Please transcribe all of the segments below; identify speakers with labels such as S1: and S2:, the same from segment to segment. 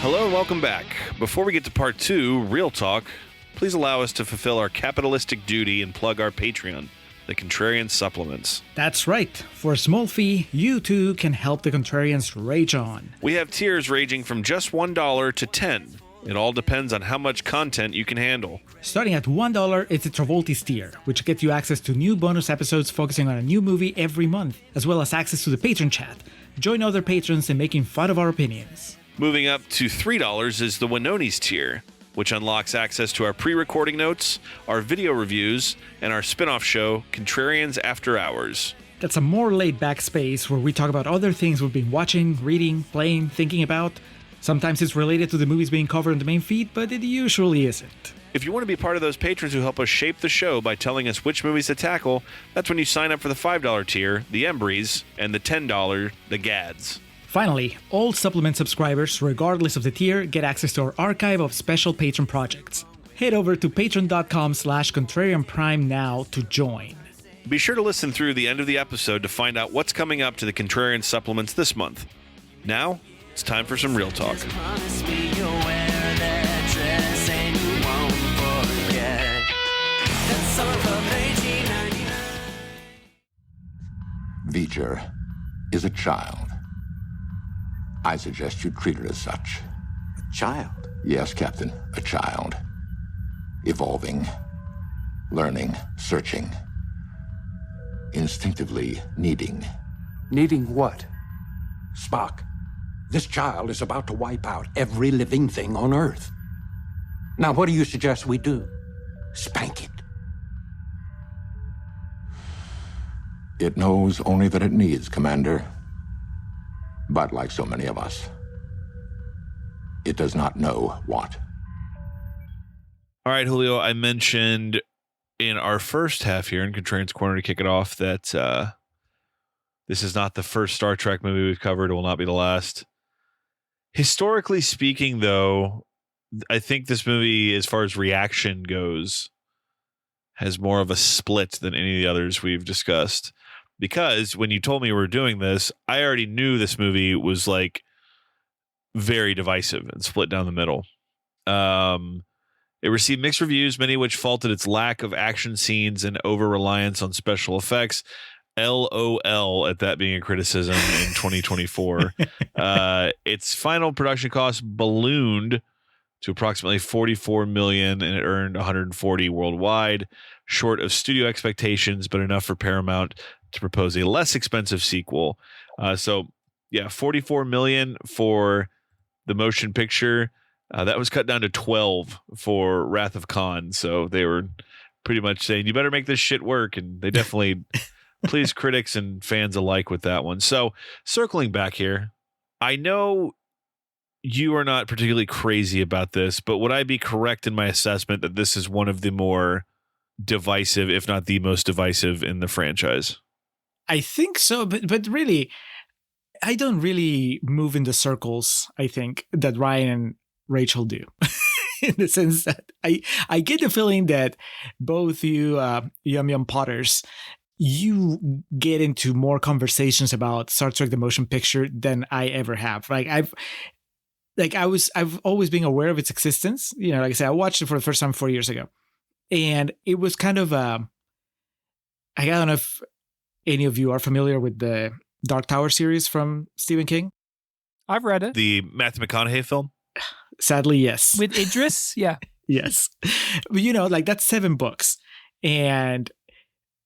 S1: Hello and welcome back. Before we get to part 2, Real Talk, please allow us to fulfill our capitalistic duty and plug our Patreon, the Contrarians Supplements.
S2: That's right. For a small fee, you too can help the Contrarians rage on.
S1: We have tiers ranging from just $1 to $10. It all depends on how much content you can handle.
S2: Starting at $1, it's the Travoltis tier, which gets you access to new bonus episodes focusing on a new movie every month, as well as access to the patron chat. Join other patrons in making fun of our opinions.
S1: Moving up to $3 is the Winoni's tier, which unlocks access to our pre-recording notes, our video reviews, and our spin-off show, Contrarians After Hours.
S2: That's a more laid-back space where we talk about other things we've been watching, reading, playing, thinking about. Sometimes it's related to the movies being covered on the main feed, but it usually isn't.
S1: If you want to be part of those patrons who help us shape the show by telling us which movies to tackle, that's when you sign up for the $5 tier, the Embries, and the $10, the Gads.
S2: Finally, all supplement subscribers, regardless of the tier, get access to our archive of special patron projects. Head over to patreon.com/contrarianprime now to join.
S1: Be sure to listen through the end of the episode to find out what's coming up to the Contrarian Supplements this month. Now, it's time for some Real Talk.
S3: V'ger is a child. I suggest you treat her as such.
S4: A child?
S3: Yes, Captain, a child. Evolving, learning, searching. Instinctively needing.
S4: Needing what?
S5: Spock, this child is about to wipe out every living thing on Earth. Now, what do you suggest we do? Spank it.
S3: It knows only that it needs, Commander. But like so many of us, it does not know what.
S1: All right, Julio, I mentioned in our first half here in Contrarian's Corner to kick it off that this is not the first Star Trek movie we've covered. It will not be the last. Historically speaking, though, I think this movie, as far as reaction goes, has more of a split than any of the others we've discussed. Because when you told me we were doing this, I already knew this movie was like very divisive and split down the middle. It received mixed reviews, many of which faulted its lack of action scenes and over-reliance on special effects. LOL at that being a criticism in 2024. Its final production cost ballooned to approximately $44 million, and it earned $140 worldwide, short of studio expectations, but enough for Paramount to propose a less expensive sequel. $44 million for the motion picture. That was cut down to 12 for Wrath of Khan. So they were pretty much saying, you better make this shit work. And they definitely pleased critics and fans alike with that one. So circling back here, I know you are not particularly crazy about this, but would I be correct in my assessment that this is one of the more divisive, if not the most divisive in the franchise?
S2: I think so, but really, I don't really move in the circles, I think, that Ryan and Rachel do. In the sense that I get the feeling that both you Yum Potters, you get into more conversations about Star Trek the Motion Picture than I ever have. I've always been aware of its existence. You know, like I said, I watched it for the first time 4 years ago. And it was kind of I don't know if any of you are familiar with the Dark Tower series from Stephen King.
S6: I've read it.
S1: The Matthew McConaughey film?
S2: Sadly, yes.
S6: With Idris? Yeah.
S2: Yes. But you know, like that's 7 books. And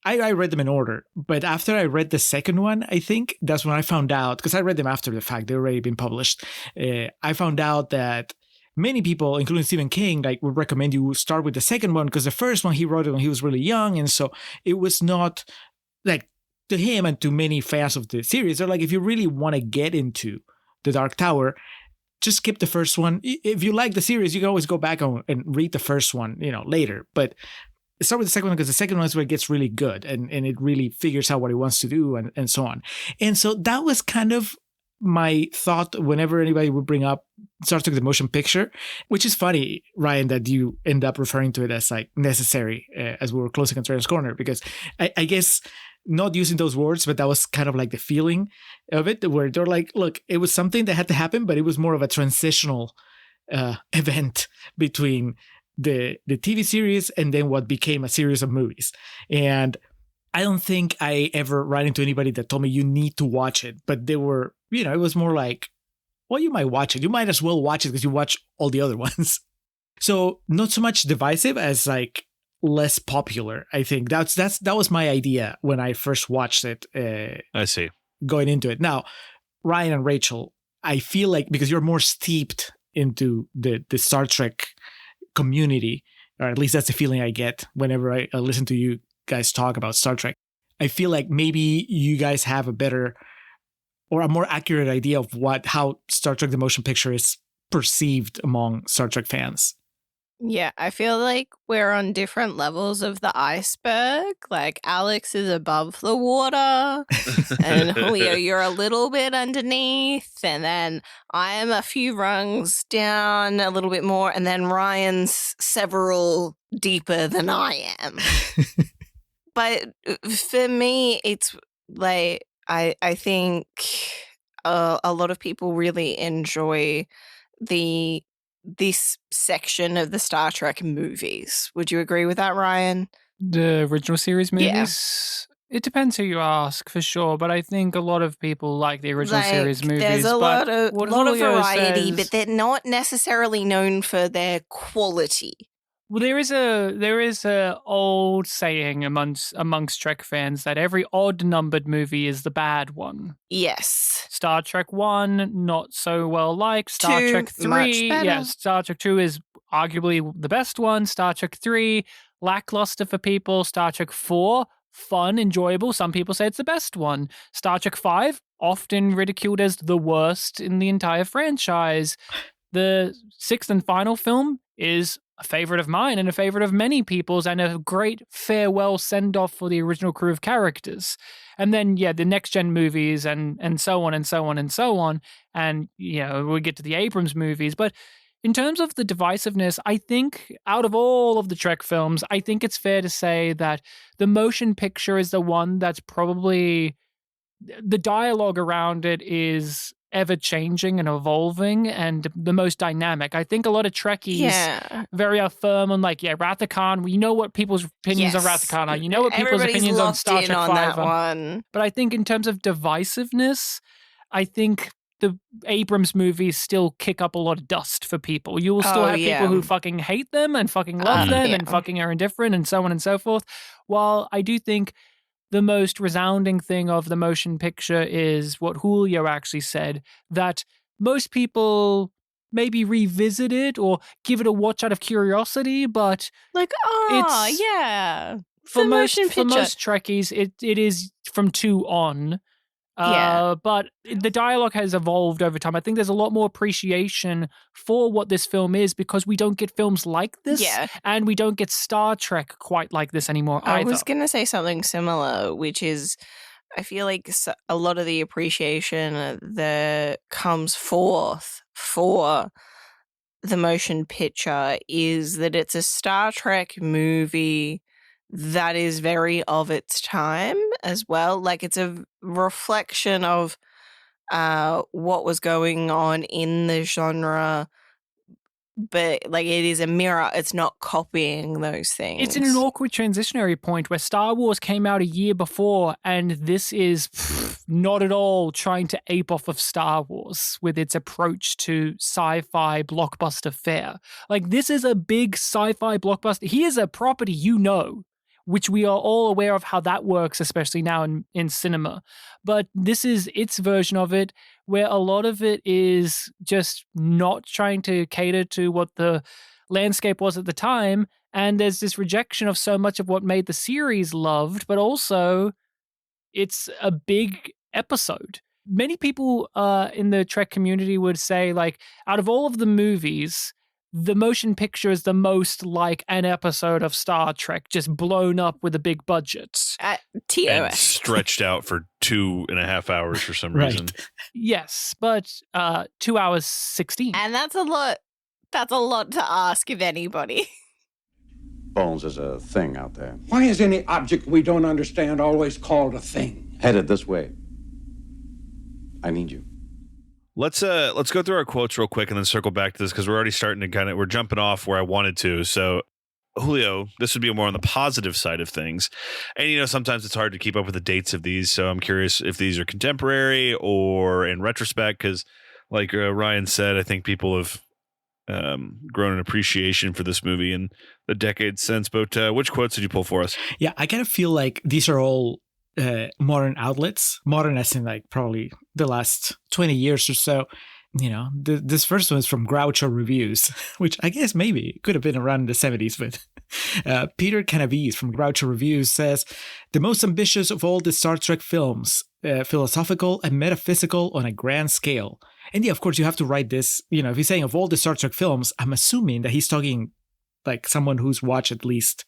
S2: I read them in order. But after I read the second one, I think that's when I found out, because I read them after the fact, they'd already been published. I found out that many people, including Stephen King, like would recommend you start with the second one because the first one he wrote it when he was really young. And so it was not like to him and to many fans of the series, they're like, if you really want to get into the Dark Tower, just skip the first one. If you like the series, you can always go back and read the first one, later. But start with the second one because the second one is where it gets really good and it really figures out what it wants to do and so on. And so that was kind of my thought whenever anybody would bring up Star Trek the Motion Picture, which is funny, Ryan, that you end up referring to it as like necessary as we were closing Contrarian's Corner, because I guess not using those words, but that was kind of like the feeling of it, where they're like, look, it was something that had to happen, but it was more of a transitional event between the TV series and then what became a series of movies. And I don't think I ever ran into anybody that told me you need to watch it, but they were, it was more like, well, you might watch it. You might as well watch it because you watch all the other ones. So not so much divisive as like less popular. I think that was my idea when I first watched it.
S1: I see.
S2: Going into it. Now, Ryan and Rachel, I feel like because you're more steeped into the Star Trek community, or at least that's the feeling I get whenever I listen to you guys talk about Star Trek. I feel like maybe you guys have a better or a more accurate idea of how Star Trek the motion picture is perceived among Star Trek fans.
S7: Yeah, I feel like we're on different levels of the iceberg. Like Alex is above the water and Julio, you're a little bit underneath. And then I am a few rungs down a little bit more. And then Ryan's several deeper than I am. But for me, it's like, I think a lot of people really enjoy this section of the Star Trek movies. Would you agree with that, Ryan?
S6: The original series movies? Yeah. It depends who you ask, for sure, but I think a lot of people like the original series movies.
S7: There's a lot of variety, but they're not necessarily known for their quality.
S6: Well, there is a old saying amongst Trek fans that every odd-numbered movie is the bad one.
S7: Yes.
S6: Star Trek 1, not so well liked. Star
S7: 2,
S6: Trek 3,
S7: much better.
S6: Yeah, Star Trek 2 is arguably the best one. Star Trek 3, lackluster for people. Star Trek 4, fun, enjoyable. Some people say it's the best one. Star Trek 5, often ridiculed as the worst in the entire franchise. The sixth and final film is a favorite of mine and a favorite of many people's, and a great farewell send-off for the original crew of characters. And then, the next-gen movies and so on and so on and so on. And, we get to the Abrams movies. But in terms of the divisiveness, I think out of all of the Trek films, I think it's fair to say that the motion picture is the one that's probably... The dialogue around it is ever-changing and evolving and the most dynamic. I think a lot of Trekkies very firm on Wrath of Khan. You know what people's opinions on Wrath of Khan are. You know what people's opinions on Star Trek 5 are. But I think in terms of divisiveness, I think the Abrams movies still kick up a lot of dust for people. You will still have people who fucking hate them and fucking love them and fucking are indifferent and so on and so forth. While I do think the most resounding thing of the motion picture is what Julio actually said, that most people maybe revisit it or give it a watch out of curiosity, but
S7: for
S6: most Trekkies, it is from 2 on. But the dialogue has evolved over time. I think there's a lot more appreciation for what this film is because we don't get films like this, and we don't get Star Trek quite like this anymore either.
S7: I was going to say something similar, which is I feel like a lot of the appreciation that comes forth for the motion picture is that it's a Star Trek movie that is very of its time as well. Like it's a reflection of what was going on in the genre, but like it is a mirror. It's not copying those things.
S6: It's in an awkward transitionary point where Star Wars came out a year before, and this is not at all trying to ape off of Star Wars with its approach to sci-fi blockbuster fare. Like this is a big sci-fi blockbuster. Here's a property which we are all aware of how that works, especially now in cinema. But this is its version of it, where a lot of it is just not trying to cater to what the landscape was at the time, and there's this rejection of so much of what made the series loved, but also it's a big episode. Many people in the Trek community would say, like, out of all of the movies, the motion picture is the most like an episode of Star Trek, just blown up with a big budget.
S7: TOS.
S1: And stretched out for 2.5 hours for some reason.
S6: Yes, but 2 hours 16.
S7: And that's a lot. That's a lot to ask of anybody.
S8: Bones is a thing out there.
S5: Why is any object we don't understand always called a thing?
S8: Headed this way. I need you.
S1: Let's go through our quotes real quick and then circle back to this because we're already starting to we're jumping off where I wanted to. So Julio, this would be more on the positive side of things. And, sometimes it's hard to keep up with the dates of these. So I'm curious if these are contemporary or in retrospect, because like Ryan said, I think people have grown an appreciation for this movie in the decades since. But which quotes did you pull for us?
S2: Yeah, I kind of feel like these are all modern outlets, modern as in like probably the last 20 years or so. This first one is from Groucho Reviews, which I guess maybe could have been around in the 70s, but Peter Canavis from Groucho Reviews says, the most ambitious of all the Star Trek films, philosophical and metaphysical on a grand scale. And yeah, of course, you have to write this, if he's saying of all the Star Trek films, I'm assuming that he's talking like someone who's watched at least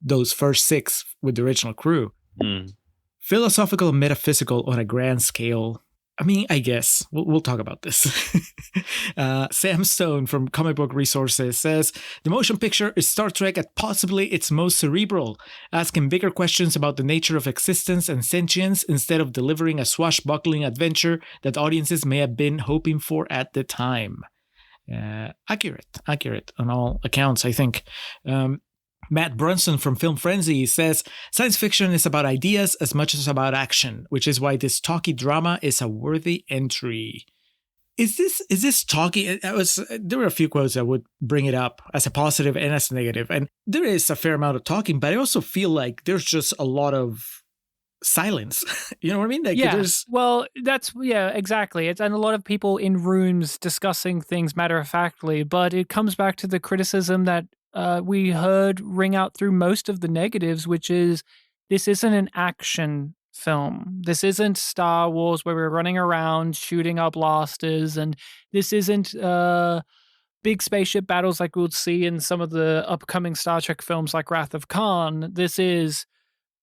S2: those first 6 with the original crew.
S1: Mm.
S2: Philosophical and metaphysical on a grand scale. I mean, I guess we'll talk about this. Sam Stone from Comic Book Resources says, the motion picture is Star Trek at possibly its most cerebral, asking bigger questions about the nature of existence and sentience instead of delivering a swashbuckling adventure that audiences may have been hoping for at the time. Accurate on all accounts, I think. Matt Brunson from Film Frenzy says, science fiction is about ideas as much as about action, which is why this talky drama is a worthy entry. Is this talky? There were a few quotes that would bring it up as a positive and as a negative. And there is a fair amount of talking, but I also feel like there's just a lot of silence. You know what I mean?
S6: Exactly. And a lot of people in rooms discussing things matter-of-factly, but it comes back to the criticism that we heard ring out through most of the negatives, which is this isn't an action film. This isn't Star Wars where we're running around shooting our blasters, and this isn't big spaceship battles like we'll see in some of the upcoming Star Trek films like Wrath of Khan. This is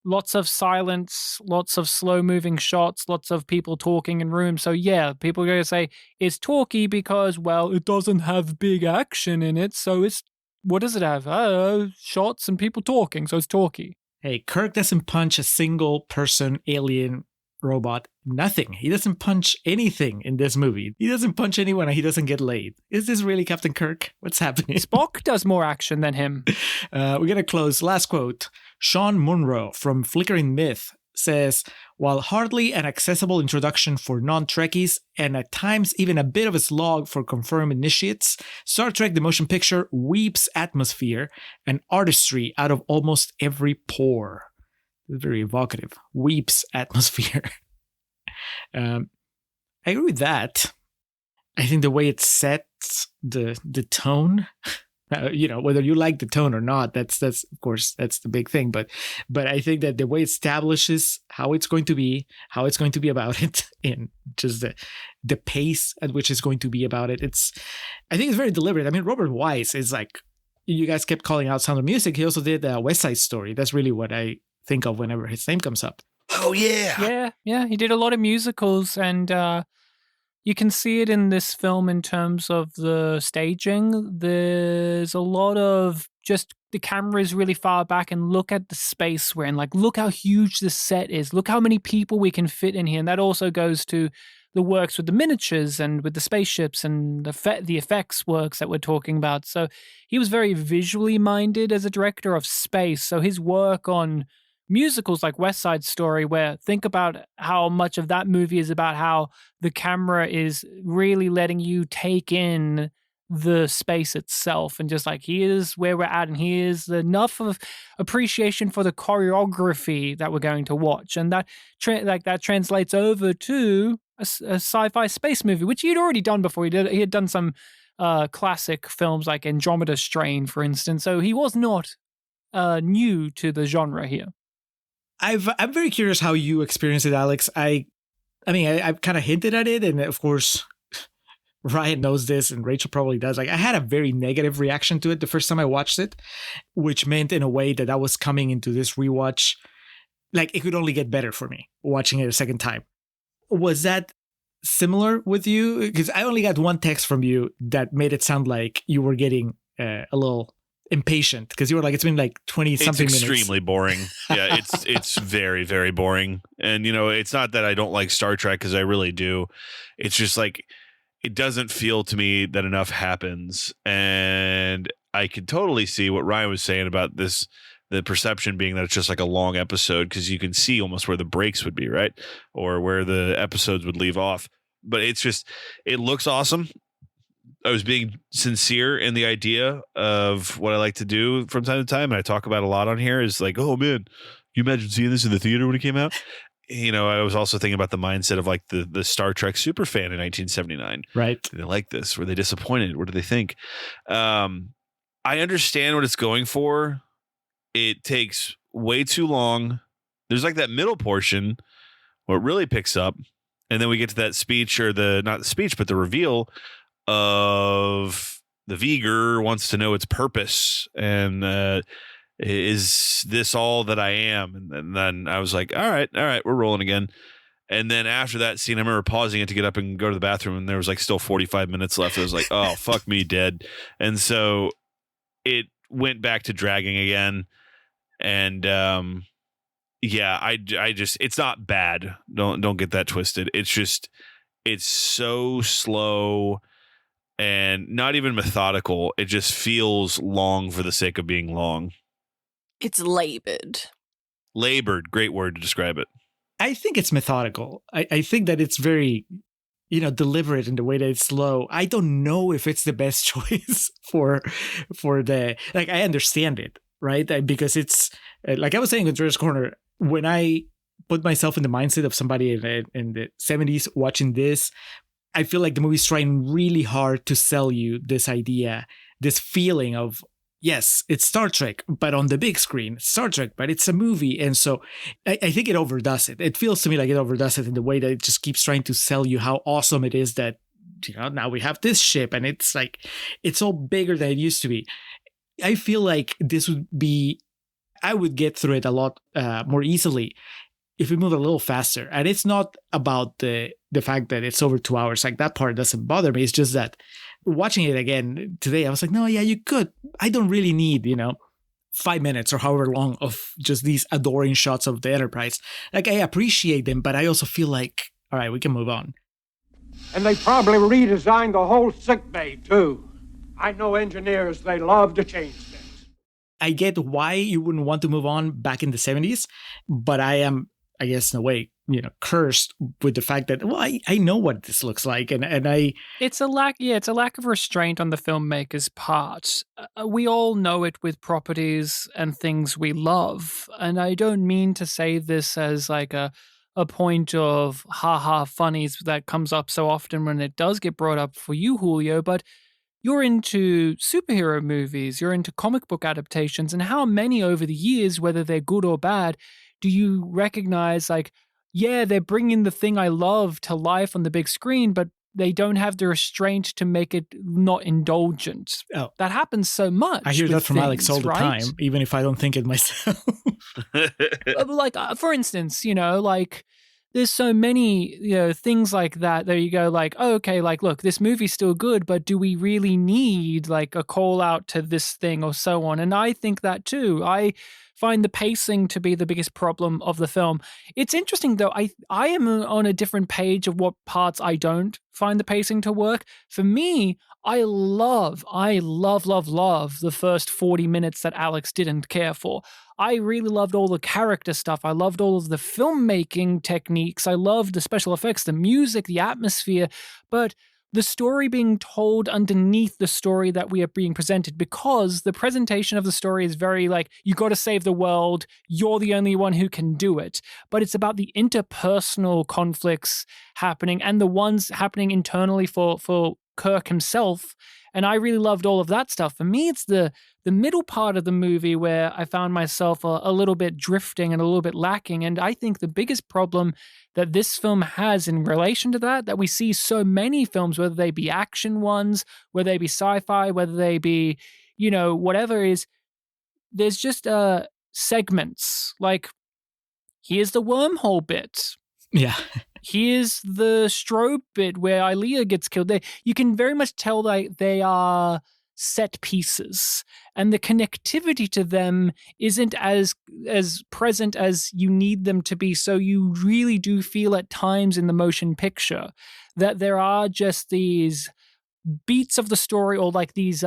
S6: lots of silence, lots of slow-moving shots, lots of people talking in rooms. So yeah, people are going to say it's talky because, well, it doesn't have big action in it, so it's what does it have? Shots and people talking, so it's talky.
S2: Hey, Kirk doesn't punch a single person, alien, robot, nothing. He doesn't punch anything in this movie. He doesn't punch anyone and he doesn't get laid. Is this really Captain Kirk? What's happening?
S6: Spock does more action than him.
S2: We're going to close. Last quote. Sean Munro from Flickering Myth says, while hardly an accessible introduction for non-Trekkies and at times even a bit of a slog for confirmed initiates, Star Trek the Motion Picture weeps atmosphere and artistry out of almost every pore. Very evocative. Weeps atmosphere. I agree with that. I think the way it sets the tone, whether you like the tone or not, that's of course that's the big thing. But I think that the way it establishes how it's going to be about it, and just the pace at which it's going to be about it, I think it's very deliberate. I mean, Robert Wise is like, you guys kept calling out Sound of Music. He also did West Side Story. That's really what I think of whenever his name comes up.
S1: Oh yeah.
S6: Yeah. He did a lot of musicals, and you can see it in this film in terms of the staging. There's a lot of just the camera is really far back, and look at the space we're in. Like, look how huge the set is. Look how many people we can fit in here. And that also goes to the works with the miniatures and with the spaceships and the effects works that we're talking about. So he was very visually minded as a director of space. So his work on musicals like West Side Story, where think about how much of that movie is about how the camera is really letting you take in the space itself, and just like, here's where we're at, and here's enough of appreciation for the choreography that we're going to watch, and that that translates over to a sci-fi space movie, which he'd already done before. He had done some classic films like Andromeda Strain, for instance, so he was not new to the genre here.
S2: I'm very curious how you experienced it, Alex. I mean, I've kind of hinted at it, and of course, Ryan knows this, and Rachel probably does. Like, I had a very negative reaction to it the first time I watched it, which meant in a way that I was coming into this rewatch, like, it could only get better for me watching it a second time. Was that similar with you? Because I only got one text from you that made it sound like you were getting a little impatient because you were like, it's been like 20 something minutes.
S1: It's extremely boring. Yeah, it's very, very boring. And, it's not that I don't like Star Trek, because I really do. It's just like, it doesn't feel to me that enough happens. And I could totally see what Ryan was saying about this, the perception being that it's just like a long episode, because you can see almost where the breaks would be, right? Or where the episodes would leave off. But it's just, it looks awesome. I was being sincere in the idea of what I like to do from time to time, and I talk about a lot on here, is like, oh man, you imagine seeing this in the theater when it came out? I was also thinking about the mindset of like the Star Trek super fan in 1979.
S2: Right.
S1: Did they like this? Were they disappointed? What do they think? I understand what it's going for. It takes way too long. There's like that middle portion where it really picks up, and then we get to that speech, or not the speech, but the reveal of the V'ger wants to know its purpose, and is this all that I am? And then I was like, all right, we're rolling again. And then after that scene, I remember pausing it to get up and go to the bathroom, and there was like still 45 minutes left. I was like, oh, fuck me dead. And so it went back to dragging again. And yeah, I just, it's not bad. Don't get that twisted. It's just, it's so slow and not even methodical. It just feels long for the sake of being long.
S7: It's labored.
S1: Labored, great word to describe it.
S2: I think it's methodical. I think that it's very, deliberate in the way that it's slow. I don't know if it's the best choice for the, like, I understand it, right? Because it's, like I was saying in Contrarians Corner, when I put myself in the mindset of somebody in the 70s watching this, I feel like the movie's trying really hard to sell you this idea, this feeling of, yes, it's Star Trek, but on the big screen. Star Trek, but it's a movie. And so I think it overdoes it. It feels to me like it overdoes it in the way that it just keeps trying to sell you how awesome it is that, now we have this ship, and it's like, it's all bigger than it used to be. I feel like this would be, I would get through it a lot more easily if we move a little faster. And it's not about the fact that it's over 2 hours. Like, that part doesn't bother me. It's just that watching it again today, I was like, no, yeah, you could. I don't really need, 5 minutes or however long of just these adoring shots of the Enterprise. Like, I appreciate them, but I also feel like, all right, we can move on.
S5: And they probably redesigned the whole sick bay, too. I know engineers, they love to change things.
S2: I get why you wouldn't want to move on back in the 70s, but I am, I guess, in a way, cursed with the fact that, well, I know what this looks like, and
S6: it's a lack of restraint on the filmmaker's part. We all know it with properties and things we love, and I don't mean to say this as like a point of ha-ha funnies that comes up so often when it does get brought up for you, Julio, but you're into superhero movies, you're into comic book adaptations, and how many over the years, whether they're good or bad, do you recognize, like, yeah, they're bringing the thing I love to life on the big screen, but they don't have the restraint to make it not indulgent.
S2: Oh.
S6: That happens so much.
S2: I hear that from Alex all the
S6: right?
S2: time, even if I don't think it myself.
S6: Like, for instance, like, there's so many, things like that. There you go, like, oh, okay, like, look, this movie's still good, but do we really need, like, a call out to this thing or so on? And I think that too. I find the pacing to be the biggest problem of the film. It's interesting, though. I am on a different page of what parts I don't find the pacing to work. For me, I love the first 40 minutes that Alex didn't care for. I really loved all the character stuff. I loved all of the filmmaking techniques. I loved the special effects, the music, the atmosphere, but the story being told underneath the story that we are being presented, because the presentation of the story is very like, you got to save the world, you're the only one who can do it. But it's about the interpersonal conflicts happening and the ones happening internally for Kirk himself. And I really loved all of that stuff. For me, it's the middle part of the movie where I found myself a little bit drifting and a little bit lacking. And I think the biggest problem that this film has in relation to that we see so many films, whether they be action ones, whether they be sci-fi, whether they be, whatever, is there's just segments. Like, here's the wormhole bit.
S2: Yeah.
S6: Here's the strobe bit where Ilea gets killed. You can very much tell that they are set pieces, and the connectivity to them isn't as present as you need them to be. So you really do feel at times in the motion picture that there are just these beats of the story, or like these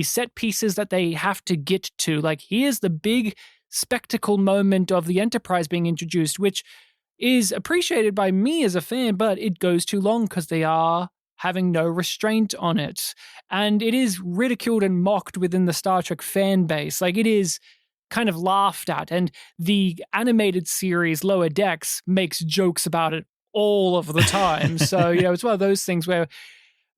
S6: set pieces that they have to get to. Like, here's the big spectacle moment of the Enterprise being introduced, which is appreciated by me as a fan, but it goes too long because they are having no restraint on it. And it is ridiculed and mocked within the Star Trek fan base. Like, it is kind of laughed at. And the animated series Lower Decks makes jokes about it all of the time. So, it's one of those things where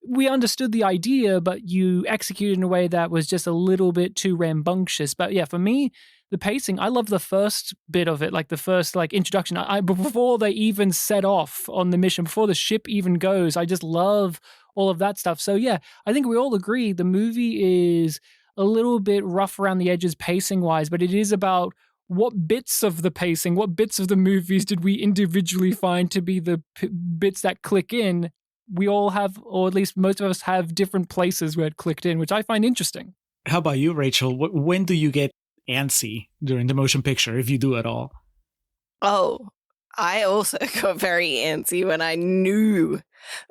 S6: we understood the idea, but you executed in a way that was just a little bit too rambunctious. But yeah, for me, the pacing, I love the first bit of it, like the first introduction. Before they even set off on the mission, before the ship even goes, I just love all of that stuff. So yeah, I think we all agree the movie is a little bit rough around the edges pacing wise, but it is about what bits of the pacing, what bits of the movies did we individually find to be the bits that click in. We all have, or at least most of us have, different places where it clicked in, which I find interesting.
S2: How about you, Rachel? When do you get antsy during the motion picture, if you do at all?
S7: Oh, I also got very antsy when I knew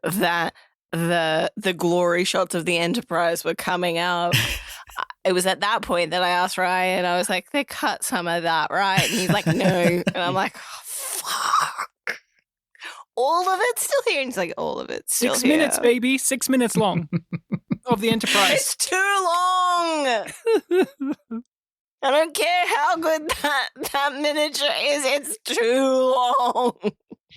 S7: that the glory shots of the Enterprise were coming out. It was at that point that I asked Ryan, I was like, they cut some of that, right? And he's like, no. And I'm like, oh, fuck. All of it's still here. And he's like, all of it's still
S6: 6
S7: here.
S6: minutes, baby. 6 minutes long of the Enterprise.
S7: It's too long. I don't care how good that miniature is. It's too long.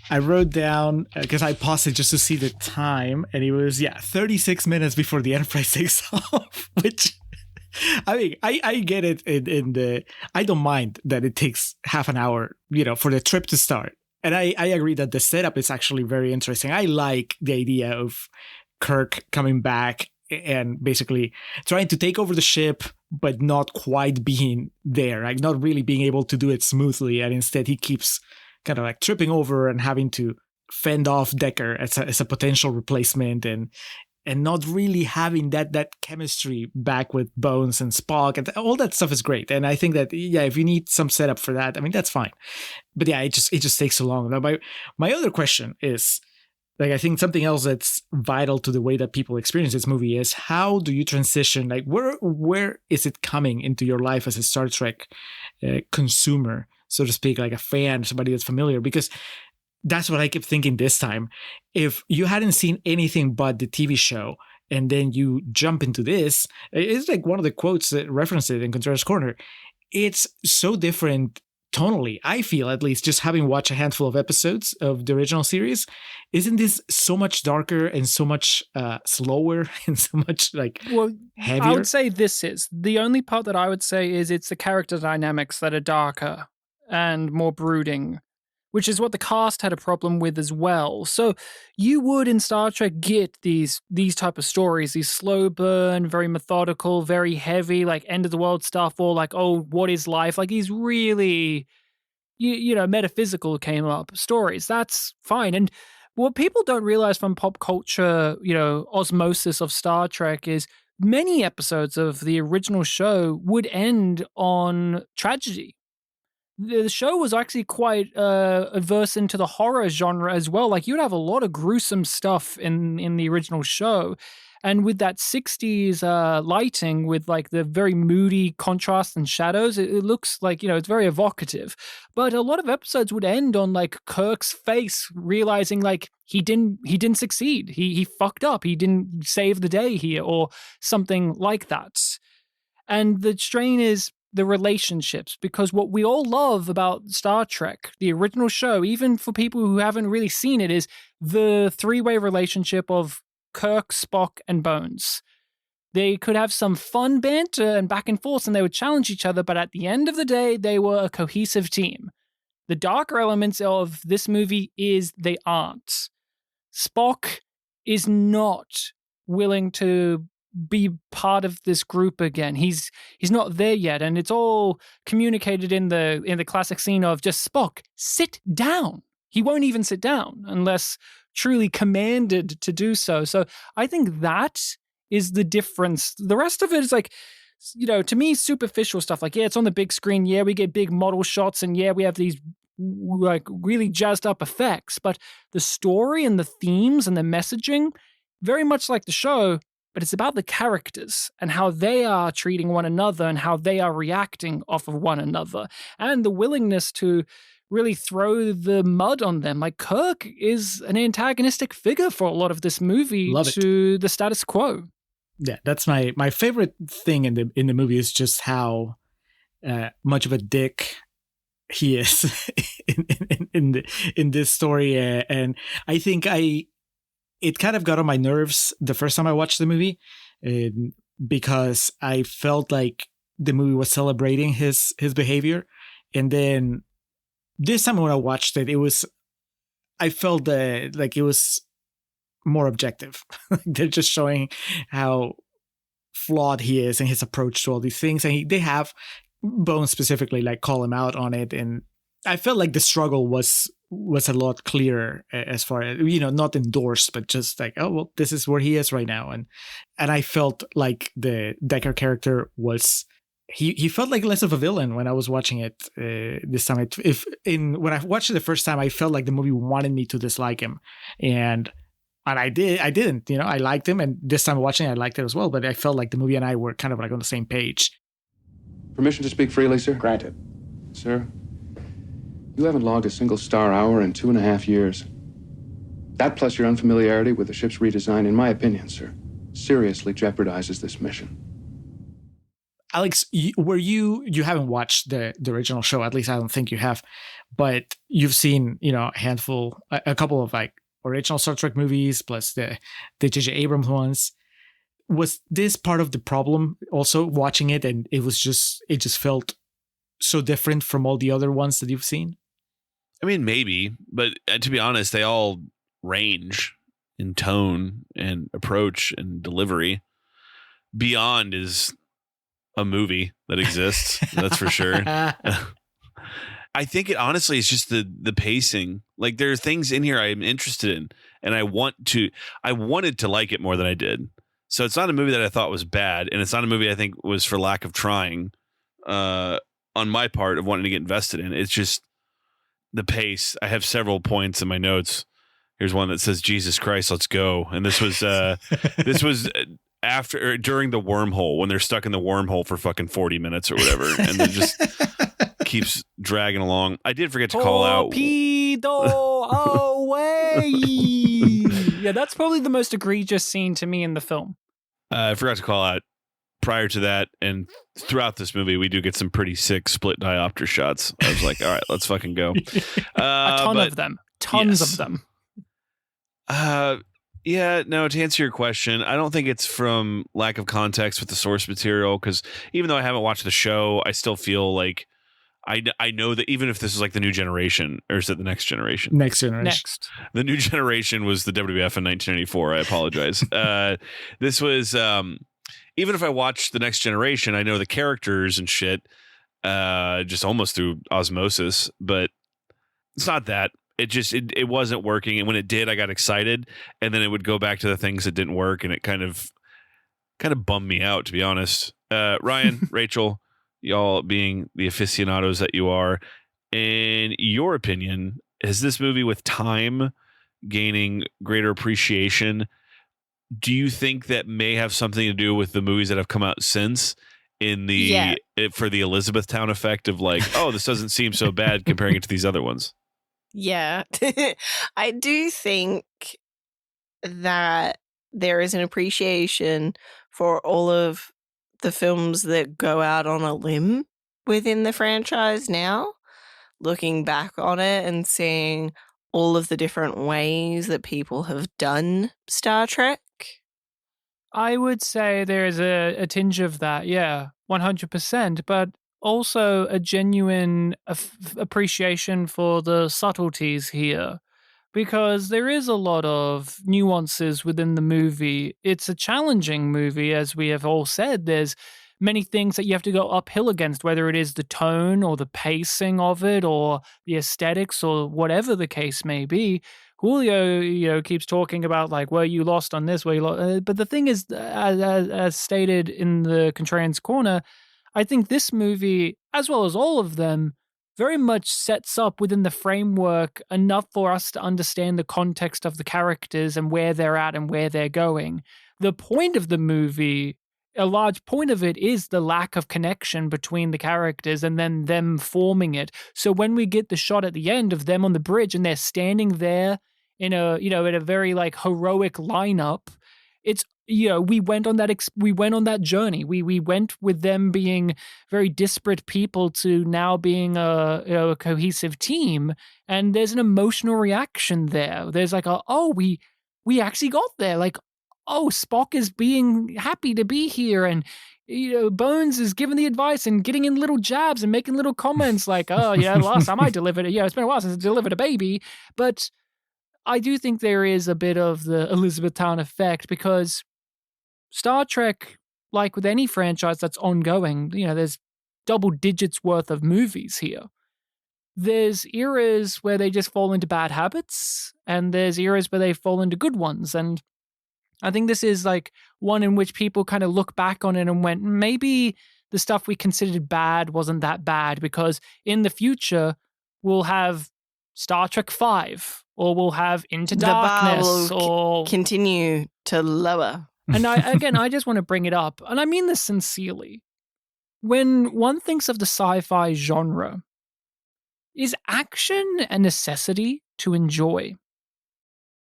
S2: I wrote down, because I paused it just to see the time, and it was, 36 minutes before the Enterprise takes off, which, I mean, I get it in the, I don't mind that it takes half an hour, for the trip to start. And I agree that the setup is actually very interesting. I like the idea of Kirk coming back and basically trying to take over the ship, but not quite being there, like not really being able to do it smoothly. And instead he keeps kind of like tripping over and having to fend off Decker as a potential replacement, and not really having that chemistry back with Bones and Spock, and all that stuff is great. And I think that, if you need some setup for that, I mean, that's fine. But it just takes so long. Now, my other question is, like, I think something else that's vital to the way that people experience this movie is, how do you transition? Like, where is it coming into your life as a Star Trek consumer, so to speak, like a fan, somebody that's familiar? Because that's what I kept thinking this time. If you hadn't seen anything but the TV show, and then you jump into this, it's like one of the quotes that referenced it in Contrarians Corner. It's so different tonally, I feel, at least, just having watched a handful of episodes of the original series. Isn't this so much darker and so much slower and so much heavier?
S6: I would say this is the only part that I would say is it's the character dynamics that are darker and more brooding, which is what the cast had a problem with as well. So you would in Star Trek get these type of stories, these slow burn, very methodical, very heavy, like end of the world stuff, or like, oh, what is life? Like these really, metaphysical came up stories. That's fine. And what people don't realize from pop culture, osmosis of Star Trek is many episodes of the original show would end on tragedy. The show was actually quite adverse into the horror genre as well. Like, you'd have a lot of gruesome stuff in the original show. And with that 60s lighting, with like the very moody contrast and shadows, it looks like, it's very evocative. But a lot of episodes would end on like Kirk's face realizing like he didn't succeed. He fucked up. He didn't save the day here, or something like that. And the strain is the relationships, because what we all love about Star Trek, the original show, even for people who haven't really seen it, is the three-way relationship of Kirk, Spock, and Bones. They could have some fun banter and back and forth, and they would challenge each other, but at the end of the day, they were a cohesive team. The darker elements of this movie is they aren't. Spock is not willing to be part of this group again. He's not there yet, and it's all communicated in the classic scene of just Spock, sit down. He won't even sit down unless truly commanded to do so. So I think that is the difference. The rest of it is like, to me, superficial stuff. Like, yeah, it's on the big screen. Yeah, we get big model shots, and yeah, we have these like really jazzed up effects. But the story and the themes and the messaging, very much like the show, but it's about the characters and how they are treating one another and how they are reacting off of one another, and the willingness to really throw the mud on them. Like, Kirk is an antagonistic figure for a lot of this movie to the status quo.
S2: Yeah, that's my favorite thing in the movie is just how much of a dick he is in this story, and I think it kind of got on my nerves the first time I watched the movie, because I felt like the movie was celebrating his behavior, and then this time when I watched it, I felt like it was more objective. They're just showing how flawed he is and his approach to all these things, and they have Bones specifically like call him out on it, and I felt like the struggle was a lot clearer as far as, not endorsed, but just like, oh well, this is where he is right now, and I felt like the Decker character was he felt like less of a villain when I was watching it this time. When I watched it the first time, I felt like the movie wanted me to dislike him, and I didn't. I liked him, and this time watching it, I liked it as well. But I felt like the movie and I were kind of like on the same page.
S9: Permission to speak freely, sir?
S8: Granted.
S9: Sir, you haven't logged a single star hour in 2.5 years. That, plus your unfamiliarity with the ship's redesign, in my opinion, sir, seriously jeopardizes this mission.
S2: Alex, you haven't watched the original show, at least I don't think you have, but you've seen, a couple of like original Star Trek movies plus the J.J. Abrams ones. Was this part of the problem also watching it, and it just felt so different from all the other ones that you've seen?
S1: I mean, maybe, but to be honest, they all range in tone and approach and delivery. Beyond is a movie that exists, that's for sure. I think it honestly is just the pacing. Like, there are things in here I'm interested in, and I wanted to like it more than I did. So it's not a movie that I thought was bad, and it's not a movie I think was for lack of trying on my part of wanting to get invested in. It's just the pace. I have several points in my notes. Here's one that says, "Jesus Christ, let's go." And this was during the wormhole, when they're stuck in the wormhole for fucking 40 minutes or whatever, and it just keeps dragging along. I did forget to call out
S6: Torpedo away. Yeah, that's probably the most egregious scene to me in the film.
S1: I forgot to call out prior to that, and throughout this movie, we do get some pretty sick split diopter shots. I was like, all right, let's fucking go.
S6: A ton of them. Tons of them.
S1: Yeah, no, to answer your question, I don't think it's from lack of context with the source material, because even though I haven't watched the show, I still feel like I know that even if this is like the new generation, or is it the next generation?
S2: Next generation.
S6: Next.
S1: The new generation was the WWF in 1994. I apologize. This was, even if I watched the next generation, I know the characters and shit, just almost through osmosis, but it's not that. It wasn't working. And when it did, I got excited, and then it would go back to the things that didn't work. And it kind of bummed me out, to be honest. Ryan, Rachel, y'all being the aficionados that you are, in your opinion, is this movie with time gaining greater appreciation? Do you think that may have something to do with the movies that have come out since, for the Elizabethtown effect of like, oh, this doesn't seem so bad comparing it to these other ones?
S7: Yeah, I do think that there is an appreciation for all of the films that go out on a limb within the franchise now, looking back on it and seeing all of the different ways that people have done Star Trek.
S6: I would say there's a tinge of that, yeah, 100%, but also a genuine appreciation for the subtleties here, because there is a lot of nuances within the movie. It's a challenging movie, as we have all said. There's many things that you have to go uphill against, whether it is the tone or the pacing of it or the aesthetics or whatever the case may be, Julio, keeps talking about like, where you lost on this, where you lost. But the thing is, as stated in the Contrarians Corner, I think this movie, as well as all of them, very much sets up within the framework enough for us to understand the context of the characters and where they're at and where they're going. The point of the movie, a large point of it, is the lack of connection between the characters and then them forming it. So when we get the shot at the end of them on the bridge and they're standing there in a very like heroic lineup, it's, we went on that journey. We went with them being very disparate people to now being a cohesive team, and there's an emotional reaction there. There's like we actually got there. Like, oh, Spock is being happy to be here, and Bones is giving the advice and getting in little jabs and making little comments like, oh yeah, the last time I delivered it, it's been a while since I delivered a baby. But I do think there is a bit of the Elizabethtown effect, because Star Trek, like with any franchise that's ongoing, there's double digits worth of movies here. There's eras where they just fall into bad habits, and there's eras where they fall into good ones. And I think this is like one in which people kind of look back on it and went, maybe the stuff we considered bad wasn't that bad, because in the future we'll have Star Trek 5, or we'll have Into Darkness,
S7: or continue to lower.
S6: And I just want to bring it up, and I mean this sincerely. When one thinks of the sci-fi genre, is action a necessity to enjoy?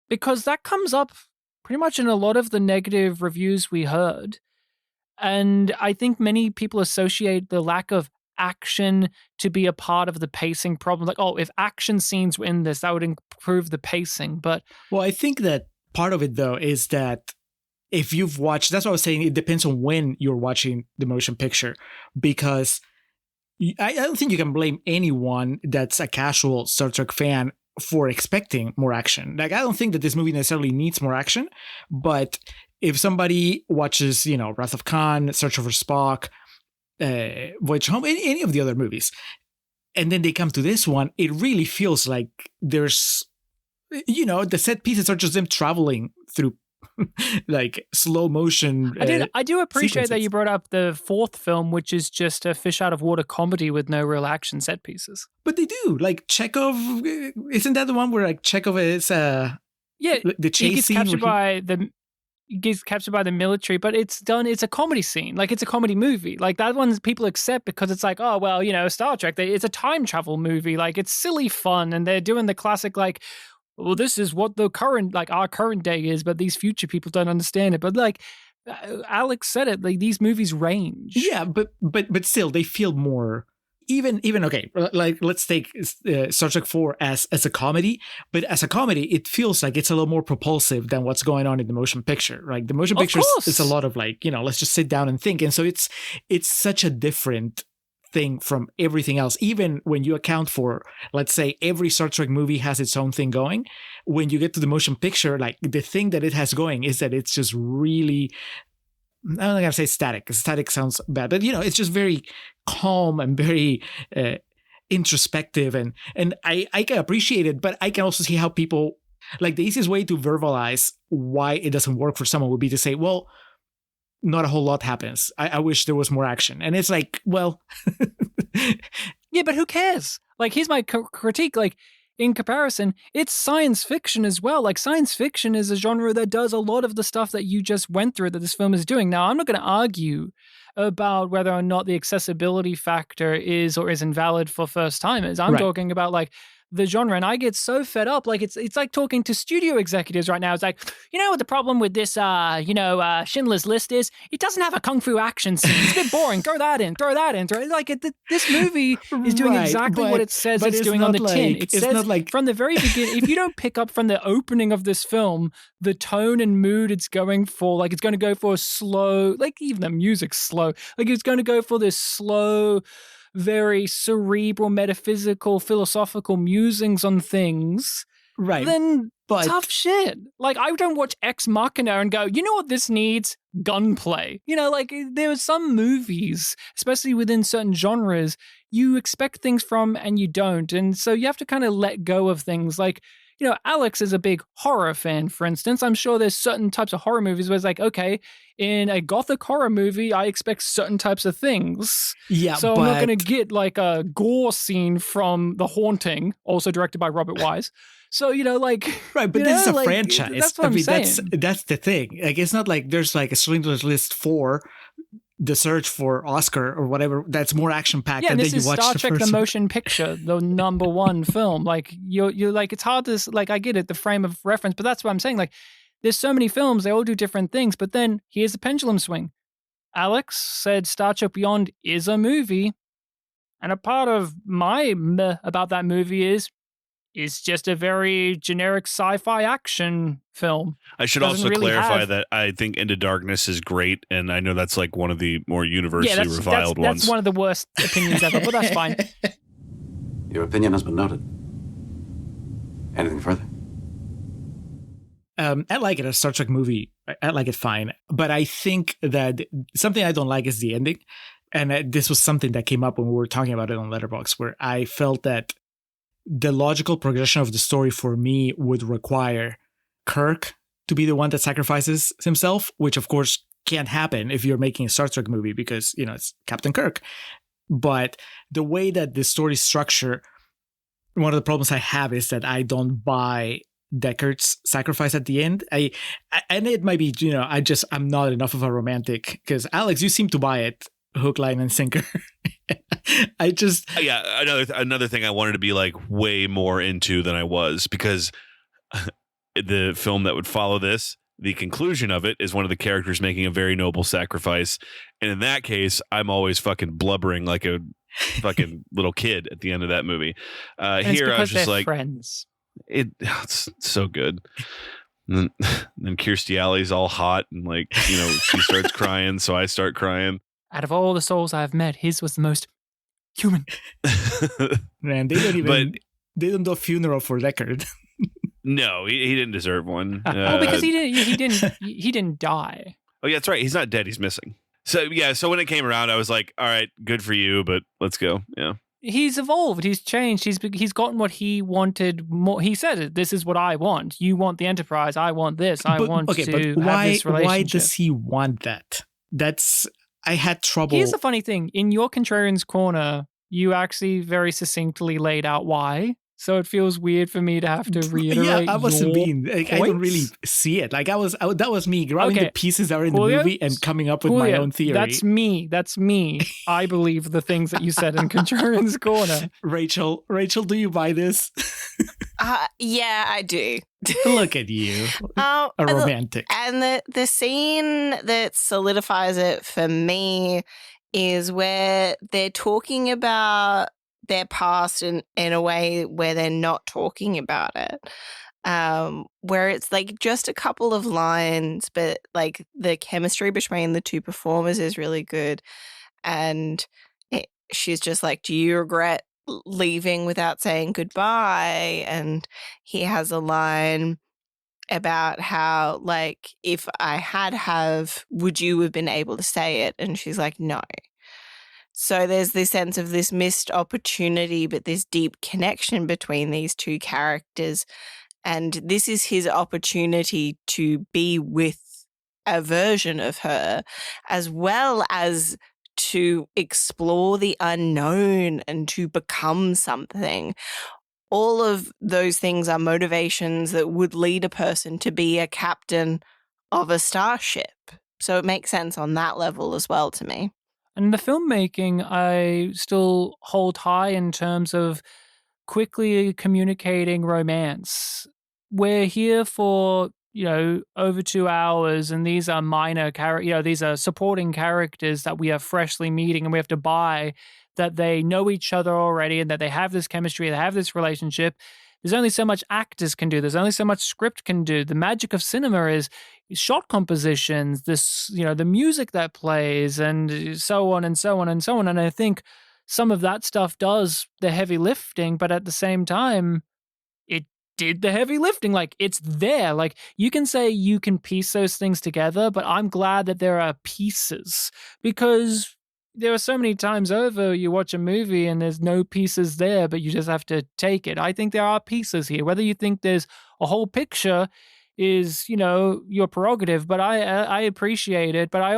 S6: Because that comes up pretty much in a lot of the negative reviews we heard. And I think many people associate the lack of action to be a part of the pacing problem. Like, oh, if action scenes were in this, that would improve the pacing. But
S2: well, I think that part of it, though, is that if you've watched, that's what I was saying, it depends on when you're watching the motion picture, because I don't think you can blame anyone that's a casual Star Trek fan for expecting more action. Like, I don't think that this movie necessarily needs more action, but if somebody watches, Wrath of Khan, Search for Spock, Voyage Home, any of the other movies, and then they come to this one, it really feels like there's, the set pieces are just them traveling through like slow motion.
S6: I do appreciate
S2: sequences.
S6: that you brought up the fourth film, which is just a fish out of water comedy with no real action set pieces.
S2: But they do, like Chekhov. Isn't that the one where like Chekhov is the chase scene?
S6: He gets captured by the military, but it's a comedy scene. Like, it's a comedy movie. Like, that one people accept because it's like, oh, well, Star Trek, it's a time travel movie. Like, it's silly fun. And they're doing the classic, like, well, this is what the current, like, our current day is, but these future people don't understand it. But like Alex said it, like, these movies range.
S2: Yeah, but still, they feel more. Even okay, like, let's take Star Trek 4 as a comedy, but as a comedy, it feels like it's a little more propulsive than what's going on in the motion picture. Right, the motion picture is a lot of like, let's just sit down and think, and so it's such a different thing from everything else. Even when you account for, let's say, every Star Trek movie has its own thing going, when you get to the motion picture, like, the thing that it has going is that it's just really, I'm not gonna say static, because static sounds bad, but it's just very calm and very introspective, and I can appreciate it, but I can also see how people, like, the easiest way to verbalize why it doesn't work for someone would be to say, well, not a whole lot happens. I wish there was more action. And it's like, well,
S6: yeah, but who cares? Like, here's my critique. Like, in comparison, it's science fiction as well. Like, science fiction is a genre that does a lot of the stuff that you just went through that this film is doing. Now, I'm not going to argue about whether or not the accessibility factor is or isn't valid for first timers. I'm talking about, like, the genre, and I get so fed up. Like, it's like talking to studio executives right now. It's like, what the problem with this Schindler's List is? It doesn't have a kung fu action scene. It's a bit boring. Throw that in. Like, this movie is doing exactly what it says it's doing on the tin. It says from the very beginning, if you don't pick up from the opening of this film the tone and mood it's going for, like, it's going to go for a slow, like, even the music's slow, like, it's going to go for this slow, very cerebral, metaphysical, philosophical musings on things,
S2: right?
S6: Then tough shit. Like, I don't watch Ex Machina and go, you know what this needs? Gunplay. Like, there are some movies, especially within certain genres, you expect things from and you don't. And so you have to kind of let go of things. Like, Alex is a big horror fan, for instance. I'm sure there's certain types of horror movies where it's like, okay, in a gothic horror movie, I expect certain types of things.
S2: Yeah,
S6: so
S2: but
S6: I'm not going to get like a gore scene from The Haunting, also directed by Robert Wise. So,
S2: right, but this is a
S6: like,
S2: franchise.
S6: That's what I'm saying.
S2: That's the thing. Like, it's not like there's like a Schindler's List 4, The Search for Oscar or whatever. That's more action packed.
S6: Yeah,
S2: and
S6: this
S2: then
S6: is
S2: you watch
S6: Star
S2: the
S6: Trek:
S2: first
S6: The
S2: one.
S6: Motion Picture, the number one film. Like you're like, it's hard to like. I get it, the frame of reference, but that's what I'm saying. Like, there's so many films, they all do different things. But then here's the pendulum swing. Alex said Star Trek Beyond is a movie, and a part of my meh about that movie is it's just a very generic sci-fi action film.
S1: I should
S6: Doesn't
S1: also
S6: really
S1: clarify
S6: have-
S1: that I think Into Darkness is great, and I know that's like one of the more universally reviled ones.
S6: That's one of the worst opinions ever, but that's fine.
S4: Your opinion has been noted. Anything further?
S2: I like it as a Star Trek movie. I like it fine. But I think that something I don't like is the ending. And this was something that came up when we were talking about it on Letterboxd, where I felt that the logical progression of the story for me would require Kirk to be the one that sacrifices himself, which of course can't happen if you're making a Star Trek movie because, it's Captain Kirk. But the way that the story structure, one of the problems I have is that I don't buy Deckard's sacrifice at the end. And it might be, I'm not enough of a romantic, because Alex, you seem to buy it hook, line, and sinker.
S1: Another thing I wanted to be like way more into than I was, because the film that would follow this, the conclusion of it is one of the characters making a very noble sacrifice, and in that case I'm always fucking blubbering like a fucking little kid at the end of that movie. Here I was just like,
S6: friends.
S1: It's so good. And then Kirstie Alley's all hot and like, she starts crying, so I start crying.
S6: Out of all the souls I've met, his was the most human.
S2: Man, they don't do a funeral for Deckard.
S1: No, he didn't deserve one.
S6: Because he didn't die.
S1: Oh yeah, that's right. He's not dead. He's missing. So yeah. So when it came around, I was like, all right, good for you, but let's go. Yeah.
S6: He's evolved. He's changed. He's gotten what he wanted more. He said it. This is what I want. You want the Enterprise. I want this. I want to have this relationship.
S2: Why does he want that? I had trouble.
S6: Here's the funny thing. In your Contrarians Corner, you actually very succinctly laid out why. So it feels weird for me to have to reiterate.
S2: Yeah, I wasn't being. I don't really
S6: points.
S2: see it. Like that was me grabbing the pieces that are in
S6: Julio,
S2: the movie and coming up with my own theory.
S6: That's me. I believe the things that you said in Contrarians Corner.
S2: Rachel, do you buy this?
S7: Yeah, I do.
S2: Look at you, a romantic.
S7: And the scene that solidifies it for me is where they're talking about their past in a way where they're not talking about it. Where it's like just a couple of lines, but like the chemistry between the two performers is really good. And she's just like, do you regret leaving without saying goodbye? And he has a line about how, like, if I would you have been able to say it? And she's like, no. So there's this sense of this missed opportunity, but this deep connection between these two characters. And this is his opportunity to be with a version of her, as well as to explore the unknown and to become something. All of those things are motivations that would lead a person to be a captain of a starship. So it makes sense on that level as well to me.
S6: And the filmmaking, I still hold high in terms of quickly communicating romance. We're here for, over 2 hours, and these are minor these are supporting characters that we are freshly meeting, and we have to buy that they know each other already and that they have this chemistry, they have this relationship. There's only so much actors can do. There's only so much script can do. The magic of cinema is shot compositions, the music that plays, and so on and so on and so on. And I think some of that stuff does the heavy lifting, but at the same time, it did the heavy lifting. Like, it's there. Like, you can say you can piece those things together, but I'm glad that there are pieces, because there are so many times over you watch a movie and there's no pieces there, but you just have to take it. I think there are pieces here. Whether you think there's a whole picture is, your prerogative, but I appreciate it. But I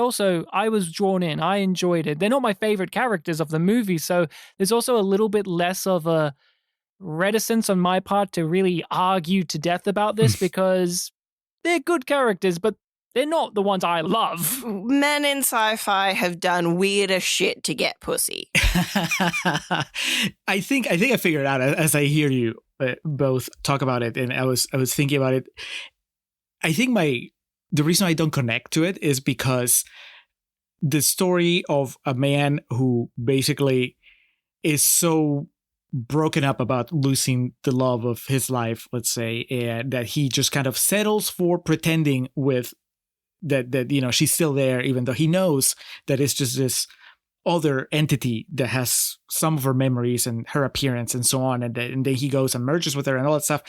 S6: was drawn in. I enjoyed it. They're not my favorite characters of the movie, so there's also a little bit less of a reticence on my part to really argue to death about this because they're good characters, but they're not the ones I love.
S7: Men in sci-fi have done weirder shit to get pussy.
S2: I think I figured it out as I hear you both talk about it, and I was thinking about it. I think the reason I don't connect to it is because the story of a man who basically is so broken up about losing the love of his life, let's say, and that he just kind of settles for pretending with that she's still there, even though he knows that it's just this other entity that has some of her memories and her appearance and so on, and then he goes and merges with her and all that stuff.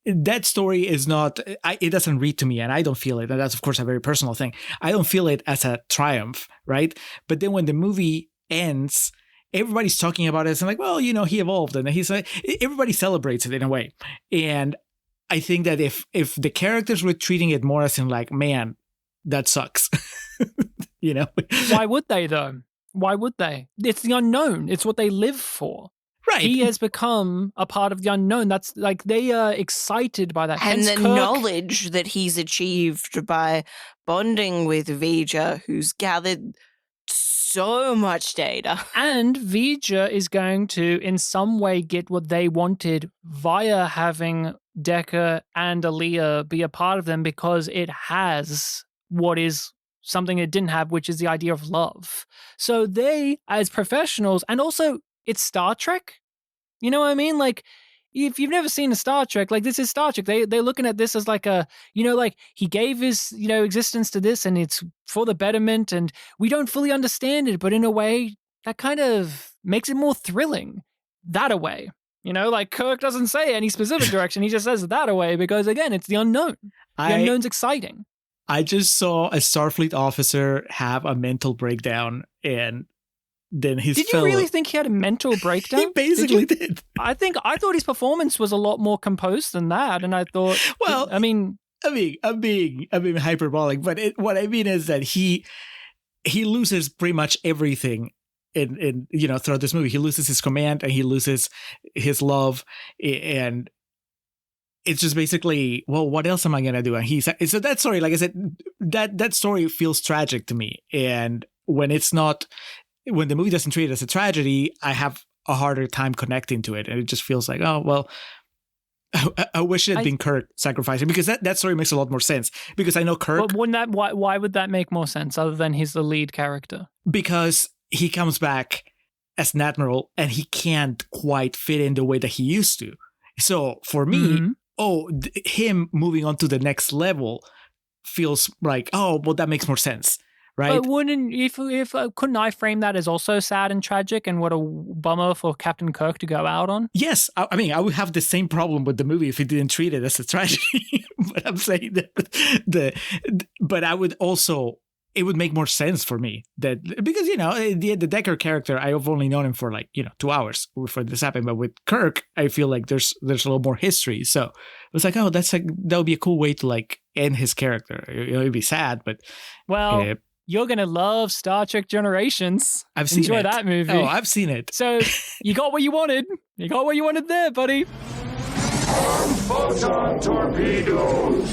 S2: That story is not, it doesn't read to me, and I don't feel it. And that's, of course, a very personal thing. I don't feel it as a triumph, right? But then when the movie ends, everybody's talking about it. It's like, well, he evolved, and he's like, everybody celebrates it in a way. And I think that if the characters were treating it more as in like, man, that sucks,
S6: Why would they though? Why would they? It's the unknown. It's what they live for.
S2: Right.
S6: He has become a part of the unknown. That's like they are excited by that.
S7: And
S6: Hence
S7: the
S6: Kirk,
S7: knowledge that he's achieved by bonding with Vija, who's gathered so much data.
S6: And Vija is going to, in some way, get what they wanted via having Decker and Aaliyah be a part of them because it has what is something it didn't have, which is the idea of love. So they, as professionals, and also it's Star Trek. You know what I mean? Like, if you've never seen a Star Trek, like this is Star Trek. They're looking at this as like a, like he gave his, existence to this and it's for the betterment and we don't fully understand it, but in a way that kind of makes it more thrilling that away. Like Kirk doesn't say any specific direction. He just says that away because again, it's the unknown. The unknown's exciting.
S2: I just saw a Starfleet officer have a mental breakdown and then his
S6: Did you really think he had a mental breakdown?
S2: He basically did.
S6: I thought his performance was a lot more composed than that, and I thought,
S2: well,
S6: I'm
S2: being hyperbolic, but what I mean is that he loses pretty much everything in throughout this movie. He loses his command and he loses his love, and it's just basically, well, what else am I gonna do? And so that story, like I said, that story feels tragic to me, and when the movie doesn't treat it as a tragedy, I have a harder time connecting to it. And it just feels like, oh, well, I wish it had been Kirk sacrificing, because that story makes a lot more sense. Because I know Kirk.
S6: But why would that make more sense other than he's the lead character?
S2: Because he comes back as an admiral and he can't quite fit in the way that he used to. So for me, him moving on to the next level feels like, oh, well, that makes more sense. Right.
S6: But couldn't I frame that as also sad and tragic and what a bummer for Captain Kirk to go out on?
S2: Yes. I mean, I would have the same problem with the movie if it didn't treat it as a tragedy. But I'm saying that but I would also, it would make more sense for me that, because, the Decker character, I've only known him for 2 hours before this happened. But with Kirk, I feel like there's a little more history. So it was like, oh, that would be a cool way to end his character. It'd be sad, but
S6: well, you're going to love Star Trek Generations.
S2: I've seen
S6: Enjoy
S2: it.
S6: that movie.
S2: Oh, I've seen it.
S6: So you got what you wanted. You got what you wanted there, buddy.
S5: Photon torpedoes!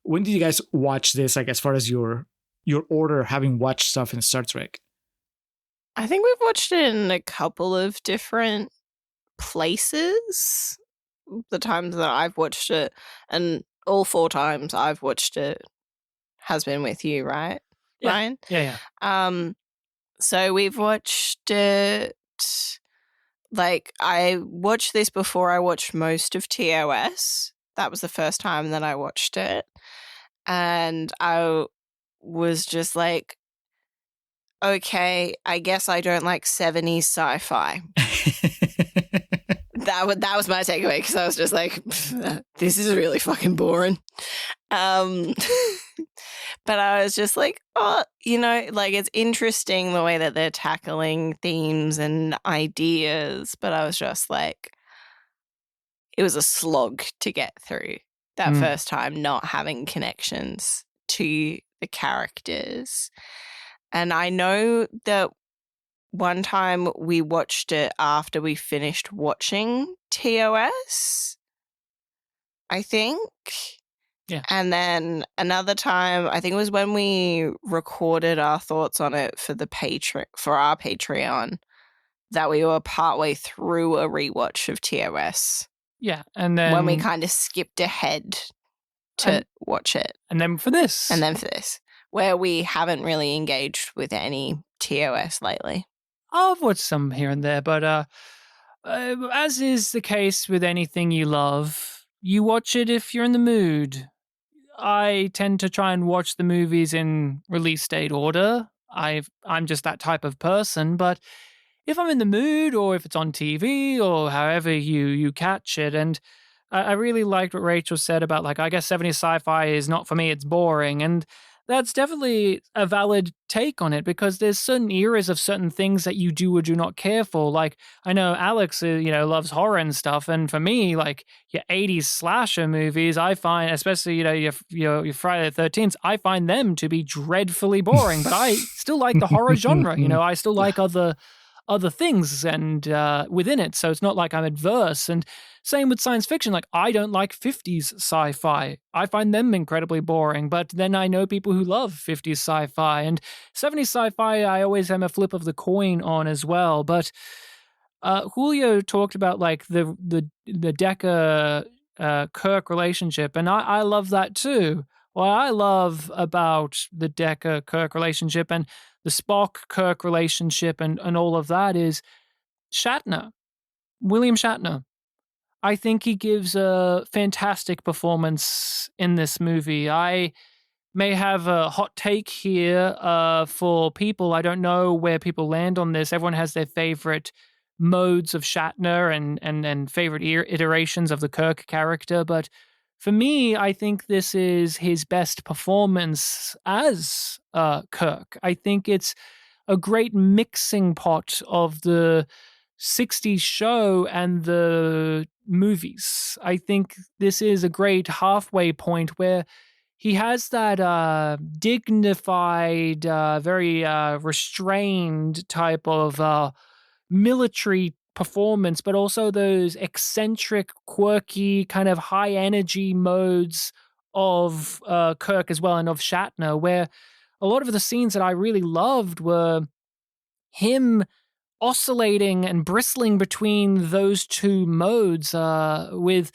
S2: When did you guys watch this, as far as your order, having watched stuff in Star Trek?
S7: I think we've watched it in a couple of different places. The times that I've watched it, and all 4 times I've watched it has been with you, right,
S6: yeah.
S7: Ryan?
S6: Yeah.
S7: So we've watched it. I watched this before I watched most of TOS. That was the first time that I watched it, and I was just like, okay, I guess I don't like 70s sci-fi. That was my takeaway, because I was just like, this is really fucking boring. But I was just like, oh, like it's interesting the way that they're tackling themes and ideas. But I was just like, it was a slog to get through that first time, not having connections to the characters. And I know that one time we watched it after we finished watching TOS, I think.
S6: Yeah.
S7: And then another time, I think it was when we recorded our thoughts on it for our Patreon, that we were partway through a rewatch of TOS.
S6: Yeah, and then
S7: when we kind of skipped ahead to watch it.
S6: And then for this.
S7: And then for this, where we haven't really engaged with any TOS lately.
S6: I've watched some here and there, but as is the case with anything you love, you watch it if you're in the mood. I tend to try and watch the movies in release date order. I'm just that type of person, but if I'm in the mood or if it's on TV or however you catch it, and I really liked what Rachel said about, like, I guess 70s sci-fi is not for me, it's boring, and that's definitely a valid take on it because there's certain eras of certain things that you do or do not care for. Like, I know Alex, loves horror and stuff, and for me, like, your 80s slasher movies, I find, especially, your Friday the 13th, I find them to be dreadfully boring, but I still like the horror genre, I still like other things and within it, so it's not like I'm adverse. And same with science fiction. Like, I don't like 50s sci-fi. I find them incredibly boring, but then I know people who love 50s sci-fi, and 70s sci-fi I always am a flip of the coin on as well. But Julio talked about, like, the Decker Kirk relationship, and I love that too. What I love about the Decker Kirk relationship and the Spock Kirk relationship and all of that is Shatner, William Shatner. I think he gives a fantastic performance in this movie. I may have a hot take here for people. I don't know where people land on this. Everyone has their favorite modes of Shatner and favorite iterations of the Kirk character, but for me, I think this is his best performance as Kirk. I think it's a great mixing pot of the 60s show and the movies. I think this is a great halfway point where he has that dignified, very restrained type of military performance, but also those eccentric, quirky, kind of high energy modes of Kirk as well, and of Shatner, where a lot of the scenes that I really loved were him oscillating and bristling between those two modes with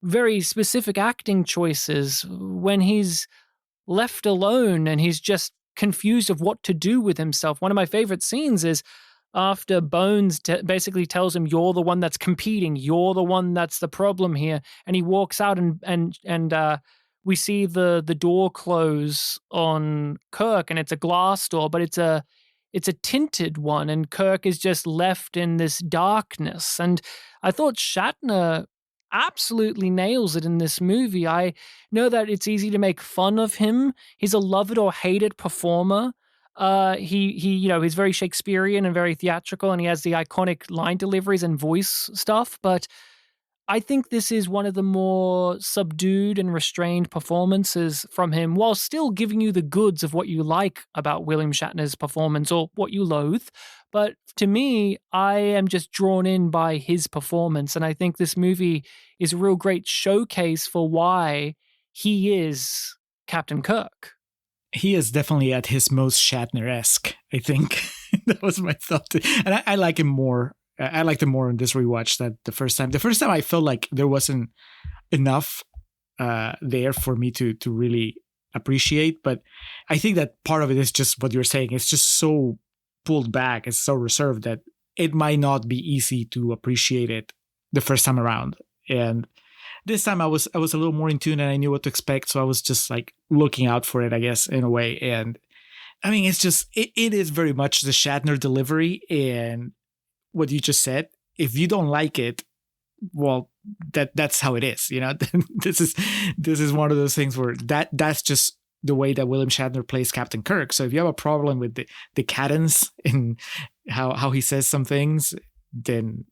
S6: very specific acting choices when he's left alone and he's just confused of what to do with himself. One of my favorite scenes is after Bones basically tells him, you're the one that's competing, you're the one that's the problem here, and he walks out and we see the door close on Kirk, and it's a glass door, but it's a tinted one, and Kirk is just left in this darkness. And I thought Shatner absolutely nails it in this movie. I know that it's easy to make fun of him. He's a love it or hate it performer. He's very Shakespearean and very theatrical, and he has the iconic line deliveries and voice stuff, but I think this is one of the more subdued and restrained performances from him, while still giving you the goods of what you like about William Shatner's performance or what you loathe. But to me, I am just drawn in by his performance, and I think this movie is a real great showcase for why he is Captain Kirk.
S2: He is definitely at his most Shatner-esque, I think. That was my thought. And I like him more. I liked him more in this rewatch than the first time. The first time I felt like there wasn't enough there for me to really appreciate. But I think that part of it is just what you're saying. It's just so pulled back. It's so reserved that it might not be easy to appreciate it the first time around. And this time I was a little more in tune and I knew what to expect. So I was just like looking out for it, I guess, in a way. And I mean, it's just, it is very much the Shatner delivery and what you just said. If you don't like it, well, that's how it is, you know. This is one of those things where that's just the way that William Shatner plays Captain Kirk. So if you have a problem with the cadence in how he says some things, then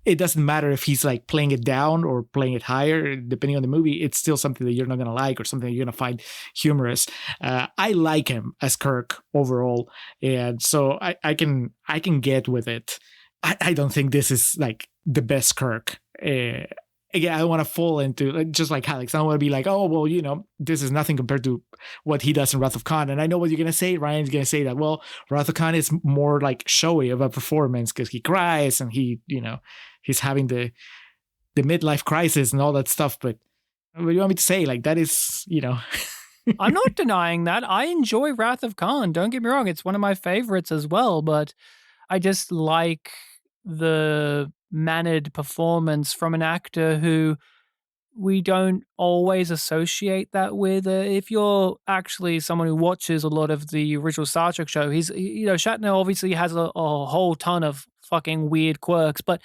S2: it doesn't matter if he's like playing it down or playing it higher, depending on the movie. It's still something that you're not going to like or something that you're going to find humorous. I like him as Kirk overall, and so I can get with it. I don't think this is like the best Kirk. Again, I don't want to fall into, just like Alex, I don't want to be like, oh, well, you know, this is nothing compared to what he does in Wrath of Khan. And I know what you're going to say. Ryan's going to say that, well, Wrath of Khan is more like showy of a performance because he cries and he, you know, he's having the midlife crisis and all that stuff. But what do you want me to say? Like, that is, you know.
S6: I'm not denying that. I enjoy Wrath of Khan. Don't get me wrong. It's one of my favorites as well. But I just like the mannered performance from an actor who we don't always associate that with. If you're actually someone who watches a lot of the original Star Trek show, Shatner obviously has a whole ton of fucking weird quirks, but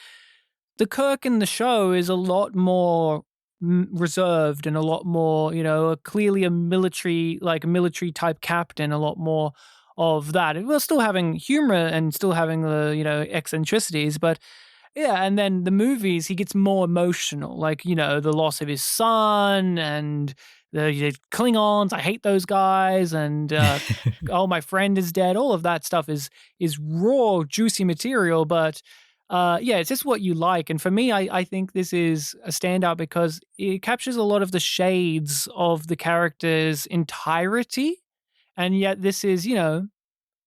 S6: the Kirk in the show is a lot more reserved and a lot more, clearly a military type captain, a lot more of that. We're still having humor and still having the, eccentricities, but yeah, and then the movies, he gets more emotional, like, the loss of his son and the Klingons, I hate those guys, and oh, my friend is dead. All of that stuff is raw, juicy material, but it's just what you like. And for me, I think this is a standout because it captures a lot of the shades of the character's entirety, and yet this is,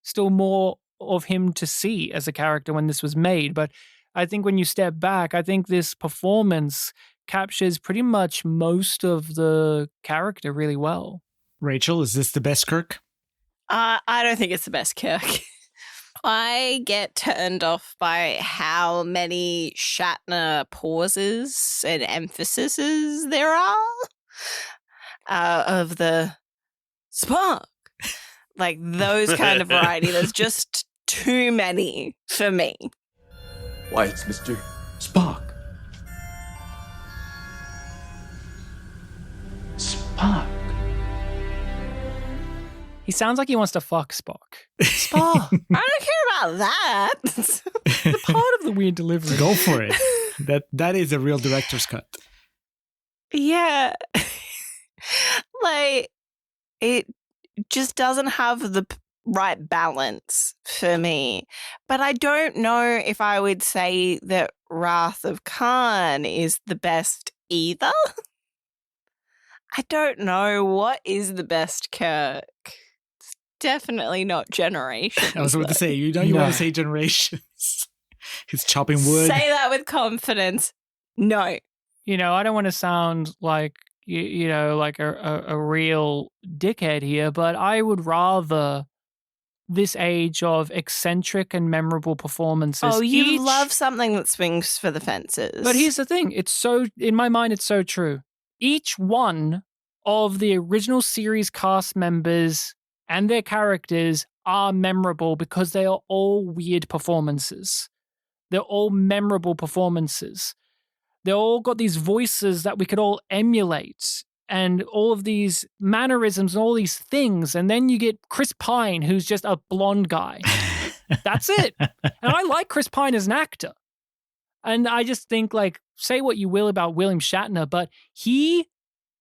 S6: still more of him to see as a character when this was made. But I think when you step back, I think this performance captures pretty much most of the character really well.
S2: Rachel, is this the best Kirk?
S7: I don't think it's the best Kirk. I get turned off by how many Shatner pauses and emphases there are of the Spark. Like those kind of variety. There's just too many for me.
S5: Why, it's Mr. Spock.
S9: Spock.
S6: He sounds like he wants to fuck Spock.
S7: Spock. I don't care about that.
S6: It's part of the weird delivery.
S2: Go for it. That is a real director's cut.
S7: Yeah. Like, it just doesn't have the right balance for me. But I don't know if I would say that Wrath of Khan is the best either. I don't know what is the best Kirk. It's definitely not Generations.
S2: I was about to say, you want to say Generations. He's chopping wood.
S7: Say that with confidence. No.
S6: I don't want to sound like like a real dickhead here, but I would rather this age of eccentric and memorable performances.
S7: Oh, you love something that swings for the fences.
S6: But here's the thing. In my mind, it's so true. Each one of the original series cast members and their characters are memorable because they are all weird performances. They're all memorable performances. They all got these voices that we could all emulate and all of these mannerisms and all these things. And then you get Chris Pine, who's just a blonde guy. That's it. And I like Chris Pine as an actor. And I just think, like, say what you will about William Shatner, but he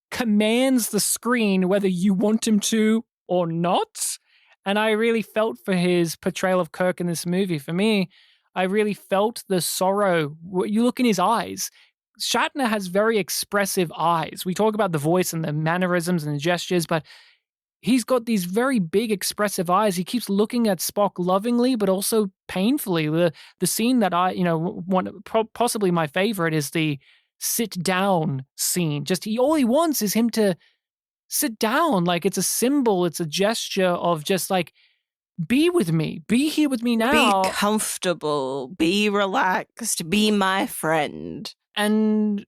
S6: commands the screen whether you want him to or not. And I really felt for his portrayal of Kirk in this movie. For me, I really felt the sorrow. You look in his eyes. Shatner has very expressive eyes. We talk about the voice and the mannerisms and the gestures, but he's got these very big expressive eyes. He keeps looking at Spock lovingly, but also painfully. The scene that possibly my favorite is the sit down scene. All he wants is him to sit down. Like, it's a symbol. It's a gesture of just like, be with me. Be here with me now.
S7: Be comfortable. Be relaxed. Be my friend.
S6: And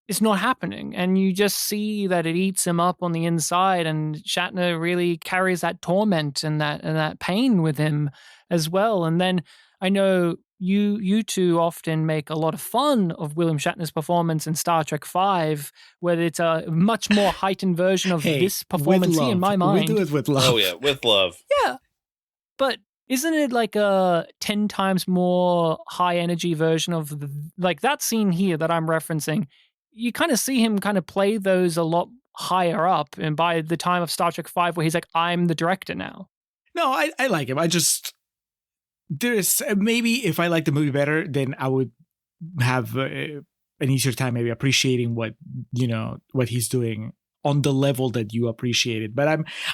S6: it's not happening. And you just see that it eats him up on the inside. And Shatner really carries that torment and that pain with him as well. And then I know you two often make a lot of fun of William Shatner's performance in Star Trek V, where it's a much more heightened version of
S2: Hey,
S6: this performance
S2: with
S6: in my
S2: love.
S6: mind.
S2: We do it with love.
S1: Oh yeah, with love.
S6: Yeah. But isn't it like a 10 times more high energy version of like that scene here that I'm referencing? You kind of see him kind of play those a lot higher up. And by the time of Star Trek V, where he's like, I'm the director now.
S2: No, I like him. I just, there's maybe if I like the movie better, then I would have an easier time maybe appreciating what he's doing on the level that you appreciate it. But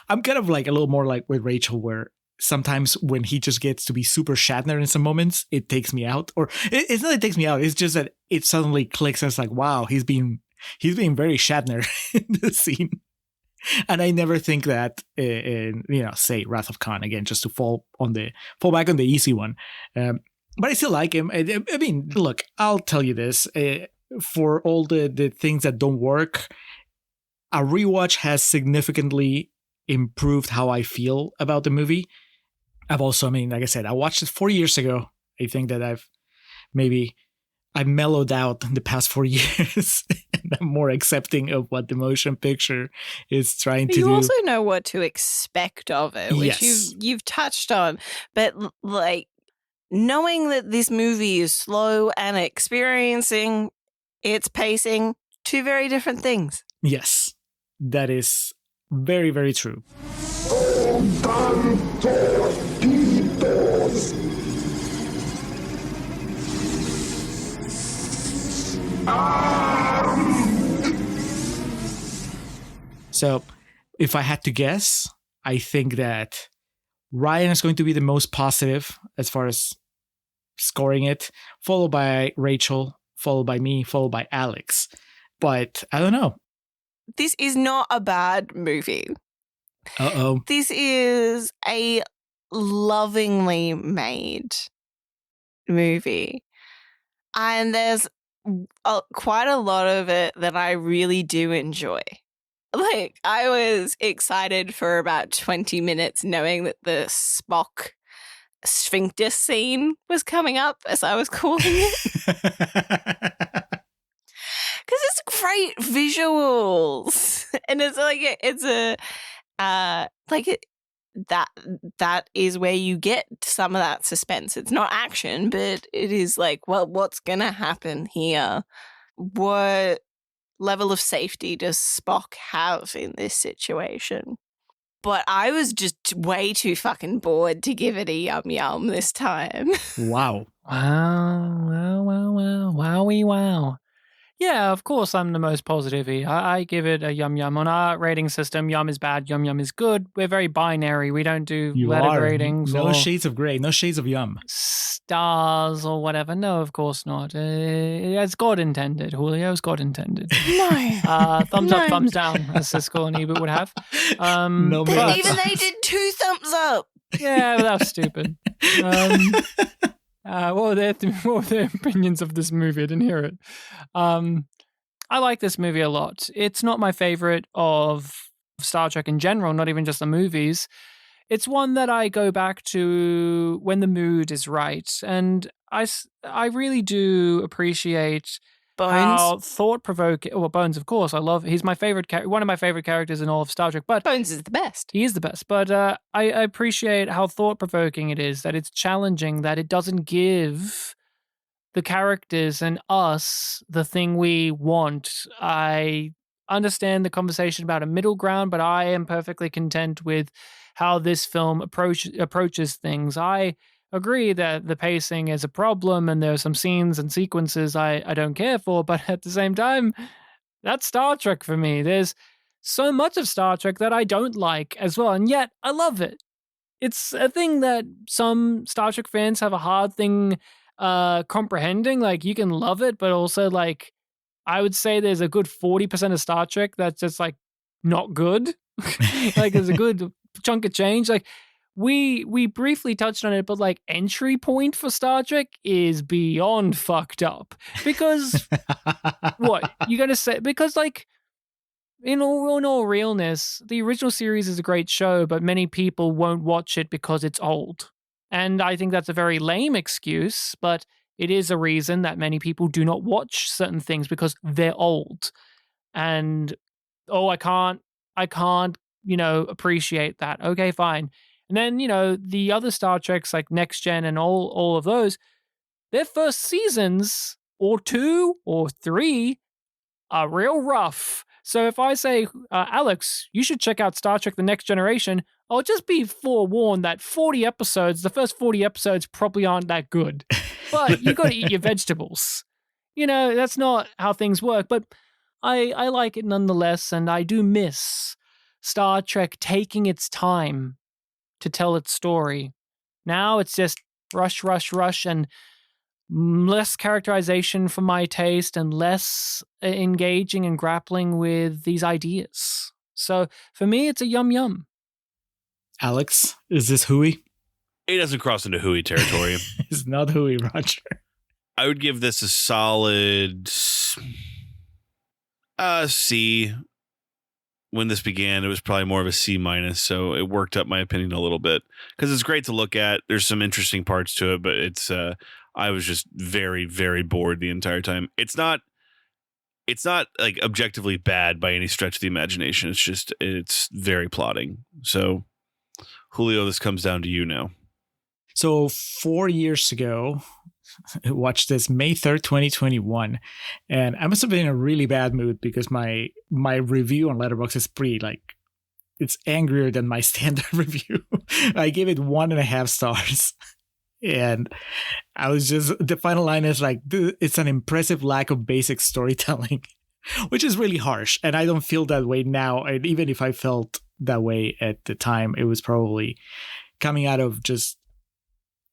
S2: I'm kind of like a little more like with Rachel, where sometimes when he just gets to be super Shatner in some moments, it takes me out. Or it's not that it takes me out. It's just that it suddenly clicks. And it's like, wow, he's being very Shatner in the scene. And I never think that in say Wrath of Khan again, just to fall back on the easy one. But I still like him. I mean, look, I'll tell you this: for all the things that don't work, a rewatch has significantly improved how I feel about the movie. I've also, I mean, like I said, I watched it 4 years ago. I think that I've mellowed out in the past 4 years, and I'm more accepting of what the motion picture is trying to do.
S7: You also know what to expect of it, which
S2: Yes.
S7: you've touched on. But like knowing that this movie is slow and experiencing its pacing, two very different things.
S2: Yes, that is very, very true. So, if I had to guess, I think that Ryan is going to be the most positive as far as scoring it, followed by Rachel, followed by me, followed by Alex. But I don't know.
S7: This is not a bad movie.
S2: Uh-oh.
S7: This is a lovingly made movie. And there's quite a lot of it that I really do enjoy. Like, I was excited for about 20 minutes knowing that the Spock sphincter scene was coming up, as I was calling it. Because it's great visuals. And it's like, that is where you get some of that suspense. It's not action, but it is like, well, what's going to happen here? What level of safety does Spock have in this situation? But I was just way too fucking bored to give it a yum yum this time.
S2: Wow.
S6: Wow. Wowie wow. Yeah, of course I'm the most positive. I give it a yum yum. On our rating system, yum is bad, yum yum is good. We're very binary. We don't do letter ratings
S2: No
S6: or
S2: shades of gray, no shades of yum.
S6: stars or whatever. No, of course not. As God intended, Julio, as God intended.
S7: No.
S6: Thumbs up,
S7: No.
S6: thumbs down, as Siskel and Ebert would have.
S2: No,
S7: But
S2: but-
S7: even they did 2 thumbs up.
S6: Yeah, well, that was stupid. What were their opinions of this movie? I didn't hear it. I like this movie a lot. It's not my favorite of Star Trek in general, not even just the movies. It's one that I go back to when the mood is right. And I really do appreciate how thought-provoking. Well, Bones, of course, I love. He's my favorite. One of my favorite characters in all of Star Trek. But
S7: Bones is the best.
S6: he is the best. But I appreciate how thought-provoking it is. That it's challenging. That it doesn't give the characters and us the thing we want. I understand the conversation about a middle ground, but I am perfectly content with how this film approaches things. I agree that the pacing is a problem and there are some scenes and sequences I don't care for, but at the same time, that's Star Trek for me. There's so much of Star Trek that I don't like as well, and yet I love it. It's a thing that some Star Trek fans have a hard thing comprehending. Like, you can love it, but also, like, I would say there's a good 40% of Star Trek that's just, like, not good. Like, there's a good chunk of change. Like, we briefly touched on it, but like entry point for Star Trek is beyond fucked up. Because what you gonna say? Because like in all realness, the original series is a great show, but many people won't watch it because it's old. And I think that's a very lame excuse, but it is a reason that many people do not watch certain things because they're old. And, I can't, appreciate that. Okay, fine. And then, the other Star Treks like Next Gen and all of those, their first seasons or 2 or 3 are real rough. So if I say, Alex, you should check out Star Trek The Next Generation, I'll just be forewarned that the first 40 episodes probably aren't that good. But you got to eat your vegetables. That's not how things work. But I like it nonetheless, and I do miss Star Trek taking its time to tell its story. Now it's just rush, rush, rush, and less characterization for my taste and less engaging and grappling with these ideas. So for me, it's a yum yum.
S2: Alex, is this hooey?
S1: It doesn't cross into hooey territory.
S2: It's not hooey, Roger.
S1: I would give this a solid C. When this began, it was probably more of a C minus, so it worked up my opinion a little bit because it's great to look at. There's some interesting parts to it, but it's I was just very, very bored the entire time. It's not like objectively bad by any stretch of the imagination. It's very plotting. So Julio, this comes down to you now.
S2: So 4 years ago, I watched this May 3rd, 2021, and I must have been in a really bad mood because my review on Letterboxd is pretty it's angrier than my standard review. I gave it 1.5 stars. And I was the final line is it's an impressive lack of basic storytelling, which is really harsh. And I don't feel that way now. And even if I felt that way at the time, it was probably coming out of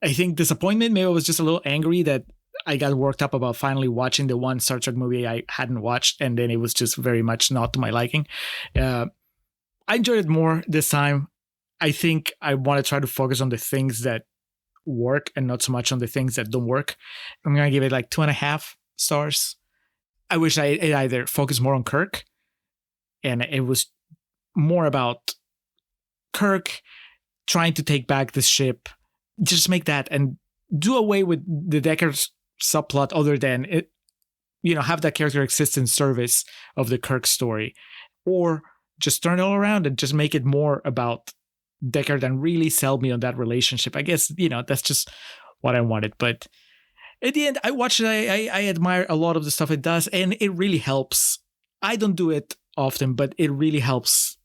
S2: I think disappointment. Maybe I was just a little angry that I got worked up about finally watching the one Star Trek movie I hadn't watched. And then it was just very much not to my liking. I enjoyed it more this time. I think I want to try to focus on the things that work and not so much on the things that don't work. I'm going to give it 2.5 stars. I wish it either focused more on Kirk and it was more about Kirk trying to take back the ship. Just make that and do away with the Deckard's subplot other than it, have that character exist in service of the Kirk story, or just turn it all around and just make it more about Deckard and really sell me on that relationship. I guess, that's just what I wanted. But at the end, I watched it. I admire a lot of the stuff it does, and it really helps. I don't do it often, but it really helps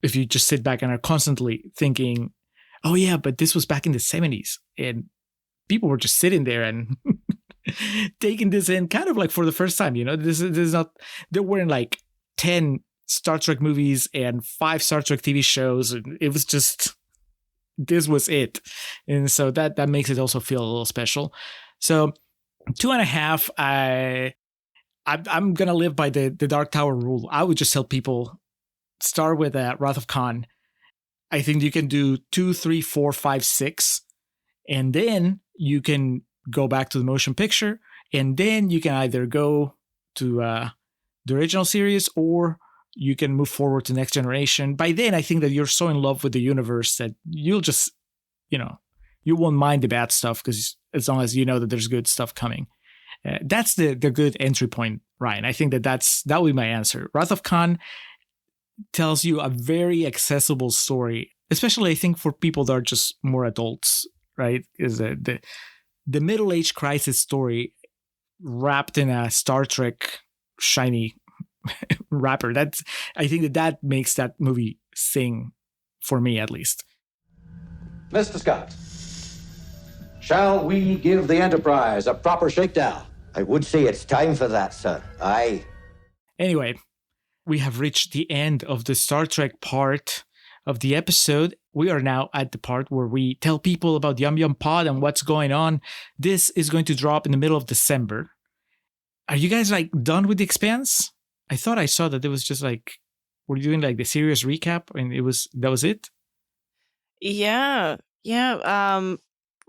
S2: if you just sit back and are constantly thinking, oh yeah, but this was back in the 70s and people were just sitting there and taking this in kind of for the first time. This is not, there weren't 10 Star Trek movies and 5 Star Trek TV shows. It was just, this was it. And so that makes it also feel a little special. So 2.5, I'm going to live by the Dark Tower rule. I would just tell people, start with Wrath of Khan. I think you can do 2, 3, 4, 5, 6. And then you can go back to the motion picture. And then you can either go to the original series or you can move forward to Next Generation. By then, I think that you're so in love with the universe that you'll just, you won't mind the bad stuff because as long as you know that there's good stuff coming. That's the good entry point, Ryan. I think that will be my answer. Wrath of Khan tells you a very accessible story, especially I think for people that are just more adults, right? Is the middle-age crisis story wrapped in a Star Trek shiny wrapper. I think that makes that movie sing for me, at least.
S4: Mr. Scott, shall we give the Enterprise a proper shakedown?
S10: I would say it's time for that, sir. Aye.
S2: Anyway, we have reached the end of the Star Trek part of the episode. We are now at the part where we tell people about Yum Yum Pod and what's going on. This is going to drop in the middle of December. Are you guys done with The Expanse? I thought I saw that it was just we're doing the serious recap and that was it?
S7: Yeah.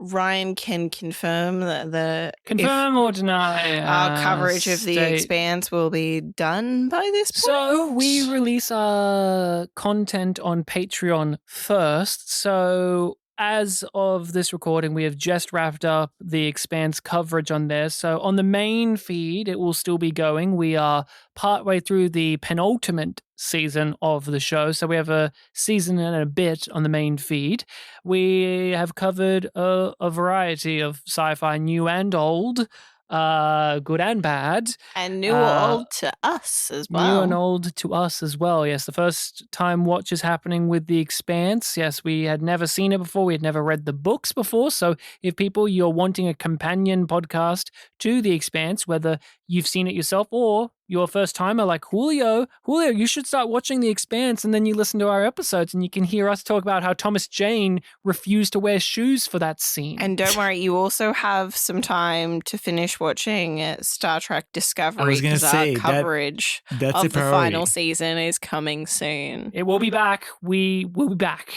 S7: Ryan can confirm that
S6: confirm or deny
S7: our coverage of The Expanse will be done by this point.
S6: So we release our content on Patreon first. So as of this recording, we have just wrapped up the Expanse coverage on there. So on the main feed, it will still be going. We are partway through the penultimate season of the show. So we have a season and a bit on the main feed. We have covered a variety of sci-fi, new and old, good and bad.
S7: And new or old to us as well.
S6: New and old to us as well. Yes, the first time watch is happening with The Expanse. Yes, we had never seen it before. We had never read the books before. So if you're wanting a companion podcast to The Expanse, whether you've seen it yourself or you're a first timer like Julio, you should start watching The Expanse, and then you listen to our episodes and you can hear us talk about how Thomas Jane refused to wear shoes for that scene.
S7: And don't worry, you also have some time to finish watching Star Trek Discovery.
S2: I was going to say,
S7: our coverage
S2: that's
S7: of the final season is coming soon.
S6: It will be back. We will be back.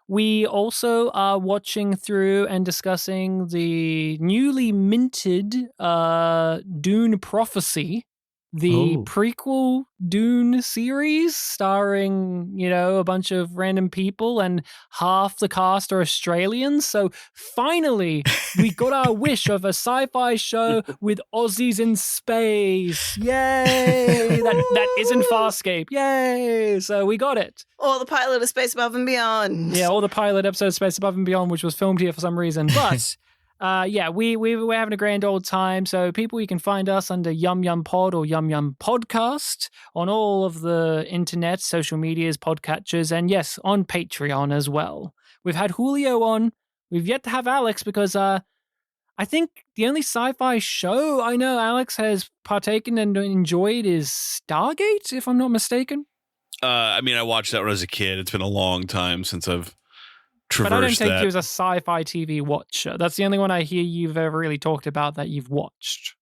S6: We also are watching through and discussing the newly minted Dune Prophecy, the prequel Dune series starring, a bunch of random people, and half the cast are Australians. So finally, we got our wish of a sci-fi show with Aussies in space. Yay! that isn't Farscape. Yay! So we got it.
S7: Or the pilot of Space Above and Beyond.
S6: Yeah, or the pilot episode of Space Above and Beyond, which was filmed here for some reason. But we're having a grand old time. So people, you can find us under Yum Yum Pod or Yum Yum Podcast on all of the internet, social medias, podcatchers, and yes, on Patreon as well. We've had Julio on. We've yet to have Alex because I think the only sci-fi show I know Alex has partaken and enjoyed is Stargate, if I'm not mistaken.
S1: I watched that when I was a kid. It's been a long time since I've traversed that.
S6: But I don't take you as a sci-fi TV watcher. That's the only one I hear you've ever really talked about that you've watched.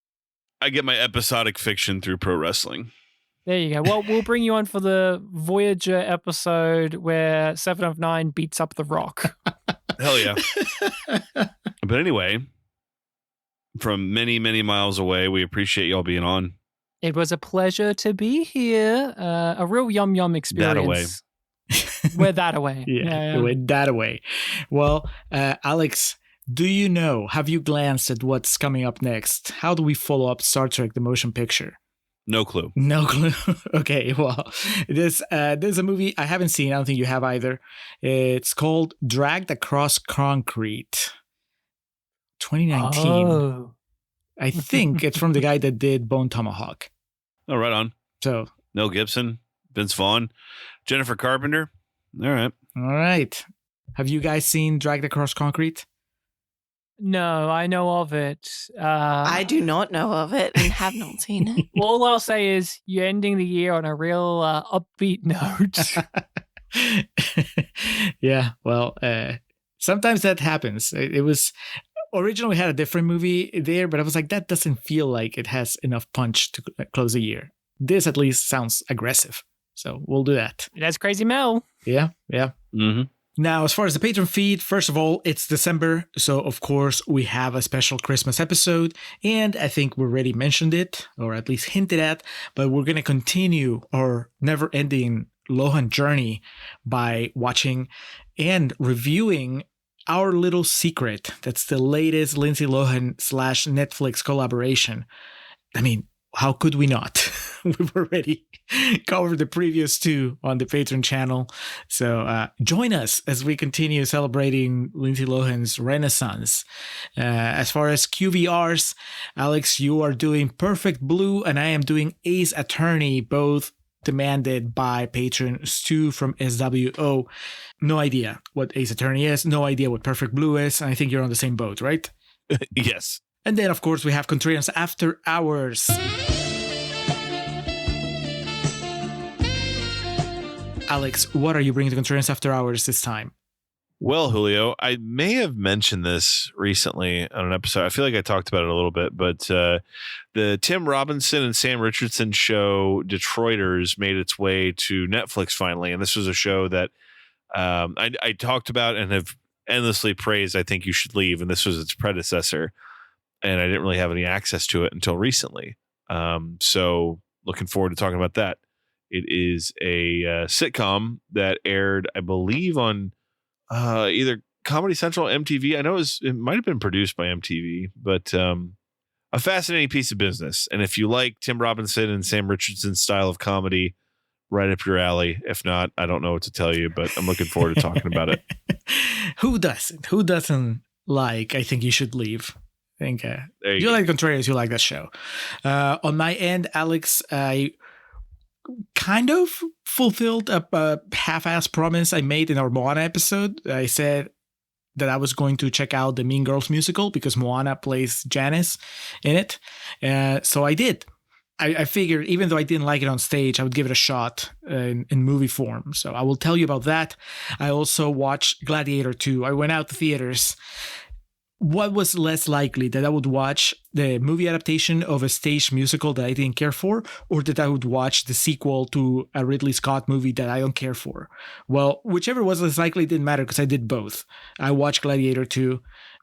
S1: I get my episodic fiction through pro wrestling.
S6: There you go. Well, we'll bring you on for the Voyager episode where 7 of 9 beats up The Rock.
S1: Hell yeah. But anyway, from many, many miles away, we appreciate y'all being on.
S6: It was a pleasure to be here. A real yum yum experience.
S1: That away.
S6: We're that away.
S2: Yeah, we're that away. Well, Alex, have you glanced at what's coming up next? How do we follow up Star Trek: The Motion Picture?
S1: No clue.
S2: No clue. Okay, well, there's a movie I haven't seen. I don't think you have either. It's called Dragged Across Concrete, 2019.
S6: Oh.
S2: I think it's from the guy that did Bone Tomahawk.
S1: Oh, right on.
S2: So
S1: Mel Gibson, Vince Vaughn, Jennifer Carpenter. All right. Have you guys seen Dragged Across Concrete?
S6: No, I know of it.
S7: I do not know of it and have not seen it.
S6: All I'll say is you're ending the year on a real upbeat note.
S2: Yeah, well, sometimes that happens. It was originally had a different movie there, but I was like, that doesn't feel like it has enough punch to close the year. This at least sounds aggressive. So we'll do that.
S6: That's Crazy Mel.
S2: Yeah.
S1: Mm-hmm.
S2: Now, as far as the Patreon feed, first of all, it's December. So, of course, we have a special Christmas episode. And I think we already mentioned it, or at least hinted at, but we're going to continue our never-ending Lohan journey by watching and reviewing Our Little Secret. That's the latest Lindsay Lohan / Netflix collaboration. I mean, how could we not? We've already covered the previous two on the Patreon channel. So join us as we continue celebrating Lindsay Lohan's renaissance. As far as QVRs, Alex, you are doing Perfect Blue and I am doing Ace Attorney, both demanded by patron Stu from SWO. No idea what Ace Attorney is. No idea what Perfect Blue is. And I think you're on the same boat, right?
S1: Yes.
S2: And then, of course, we have Contrarians After Hours. Alex, what are you bringing to Contrarians After Hours this time?
S1: Well, Julio, I may have mentioned this recently on an episode. I feel like I talked about it a little bit, but the Tim Robinson and Sam Richardson show Detroiters made its way to Netflix finally. And this was a show that I talked about and have endlessly praised. I think you should leave. And this was its predecessor. And I didn't really have any access to it until recently. So looking forward to talking about that. It is a sitcom that aired, I believe, on either Comedy Central, MTV. I know it might have been produced by MTV, but a fascinating piece of business. And if you like Tim Robinson and Sam Richardson's style of comedy, right up your alley. If not, I don't know what to tell you, but I'm looking forward to talking about it.
S2: Who doesn't? Who doesn't like I Think You Should Leave? I think you like Contrarians, you like that show. On my end, Alex, I kind of fulfilled a half-ass promise I made in our Moana episode. I said that I was going to check out the Mean Girls musical because Moana plays Janice in it. So I did. I figured even though I didn't like it on stage, I would give it a shot in movie form. So I will tell you about that. I also watched Gladiator 2. I went out to theaters. What was less likely, that I would watch the movie adaptation of a stage musical that I didn't care for, or that I would watch the sequel to a Ridley Scott movie that I don't care for? Well, whichever was less likely didn't matter because I did both. I watched Gladiator 2.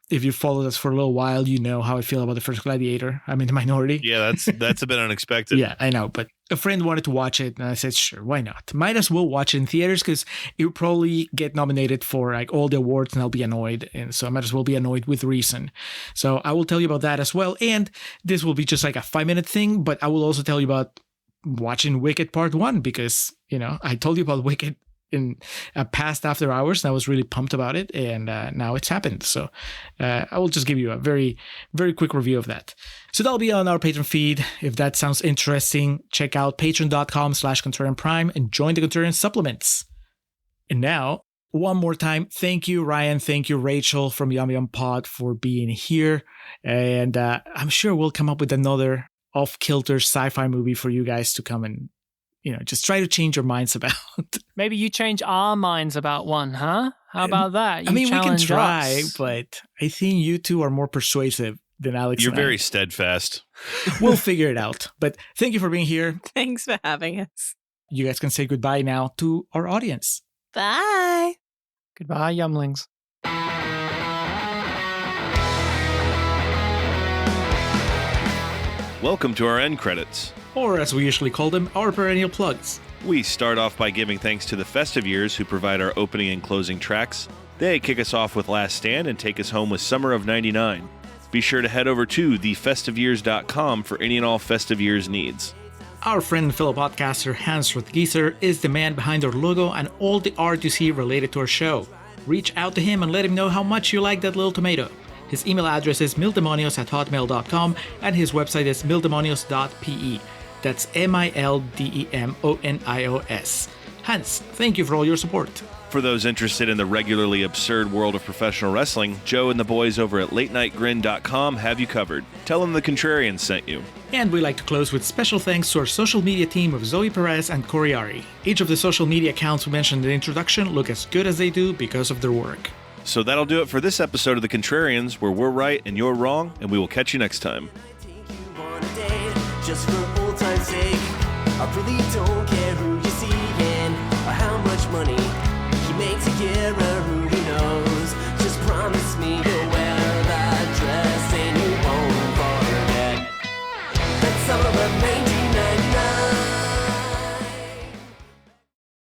S2: If you followed us for a little while, you know how I feel about the first Gladiator. I'm in the minority.
S1: Yeah, that's a bit unexpected.
S2: Yeah, I know. But a friend wanted to watch it, and I said, sure, why not? Might as well watch it in theaters because it will probably get nominated for like all the awards, and I'll be annoyed. And so I might as well be annoyed with reason. So I will tell you about that as well. And this will be just like a 5-minute thing, but I will also tell you about watching Wicked Part 1 because, I told you about Wicked in a past after hours, and I was really pumped about it, and now it's happened. So I will just give you a very, very quick review of that. So that'll be on our Patreon feed. If that sounds interesting, check out patreon.com/Contrarian Prime and join the Contrarian supplements. And now, one more time, thank you, Ryan. Thank you, Rachel from Yum Yum Pod for being here. And I'm sure we'll come up with another off-kilter sci-fi movie for you guys to come and just try to change your minds about.
S6: Maybe you change our minds about one, huh? How about that?
S2: We can try, but I think you two are more persuasive than Alex.
S1: You're very steadfast.
S2: We'll figure it out. But thank you for being here.
S7: Thanks for having us.
S2: You guys can say goodbye now to our audience.
S7: Bye.
S6: Goodbye, Yumlings.
S1: Welcome to our end credits.
S2: Or as we usually call them, our perennial plugs.
S1: We start off by giving thanks to the Festive Years who provide our opening and closing tracks. They kick us off with Last Stand and take us home with Summer of 99. Be sure to head over to thefestiveyears.com for any and all Festive Years needs.
S2: Our friend and fellow podcaster Hans Rothgieser is the man behind our logo and all the art you see related to our show. Reach out to him and let him know how much you like that little tomato. His email address is mildemonios@hotmail.com and his website is mildemonios.pe. That's MILDEMONIOS. Hans, thank you for all your support.
S1: For those interested in the regularly absurd world of professional wrestling, Joe and the boys over at latenightgrin.com have you covered. Tell them the Contrarians sent you.
S2: And we like to close with special thanks to our social media team of Zoe Perez and Corey Ari. Each of the social media accounts we mentioned in the introduction look as good as they do because of their work.
S1: So that'll do it for this episode of the Contrarians, where we're right and you're wrong, and we will catch you next time.
S11: Just for old time's sake, I really don't care who